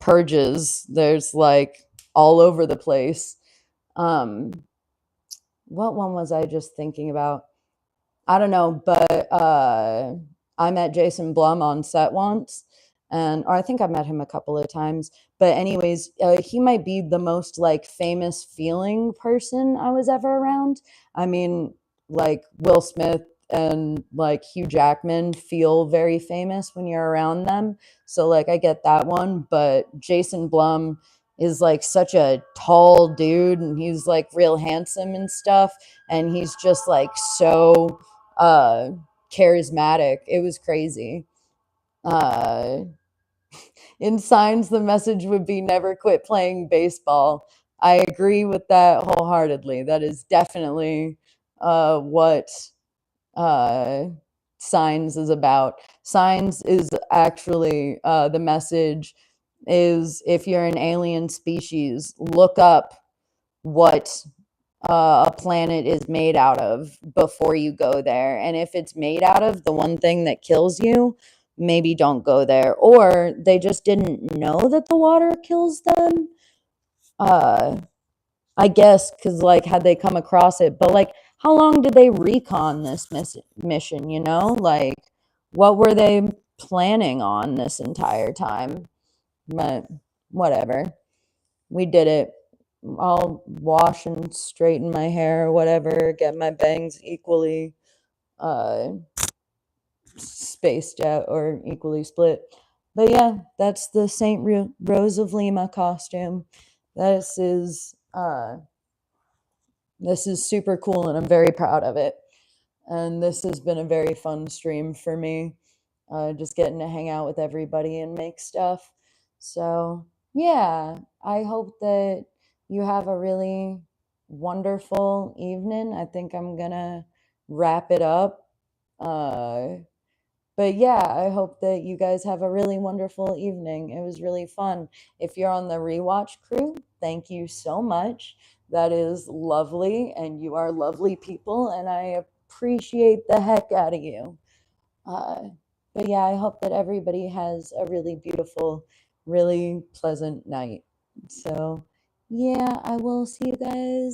Purges. There's like all over the place. Um, what one was I just thinking about? I don't know, but I met Jason Blum on set once, and or I think I met him a couple of times. But anyways, he might be the most like famous feeling person I was ever around. I mean, like Will Smith and like Hugh Jackman feel very famous when you're around them. So like I get that one, but Jason Blum is like such a tall dude and he's like real handsome and stuff and he's just like so uh charismatic. It was crazy. uh in Signs, the message would be never quit playing baseball. I agree with that wholeheartedly. That is definitely what uh Signs is about. Signs is actually the message is, if you're an alien species, look up what a planet is made out of before you go there. And if it's made out of the one thing that kills you, maybe don't go there. Or they just didn't know that the water kills them. Uh, I guess because, like, had they come across it, but like, how long did they recon this mission? You know, like, what were they planning on this entire time? But whatever, we did it. I'll wash and straighten my hair or whatever, get my bangs equally uh spaced out or equally split. But yeah, that's the Rose of Lima costume. This is this is super cool and I'm very proud of it. And this has been a very fun stream for me. Just getting to hang out with everybody and make stuff. So, yeah, I hope that you have a really wonderful evening. I think I'm gonna wrap it up. Uh, but yeah, I hope that you guys have a really wonderful evening. It was really fun. If you're on the rewatch crew, thank you so much. That is lovely, and you are lovely people, and I appreciate the heck out of you. Uh, but yeah, I hope that everybody has a really beautiful, really pleasant night. So, yeah, I will see you guys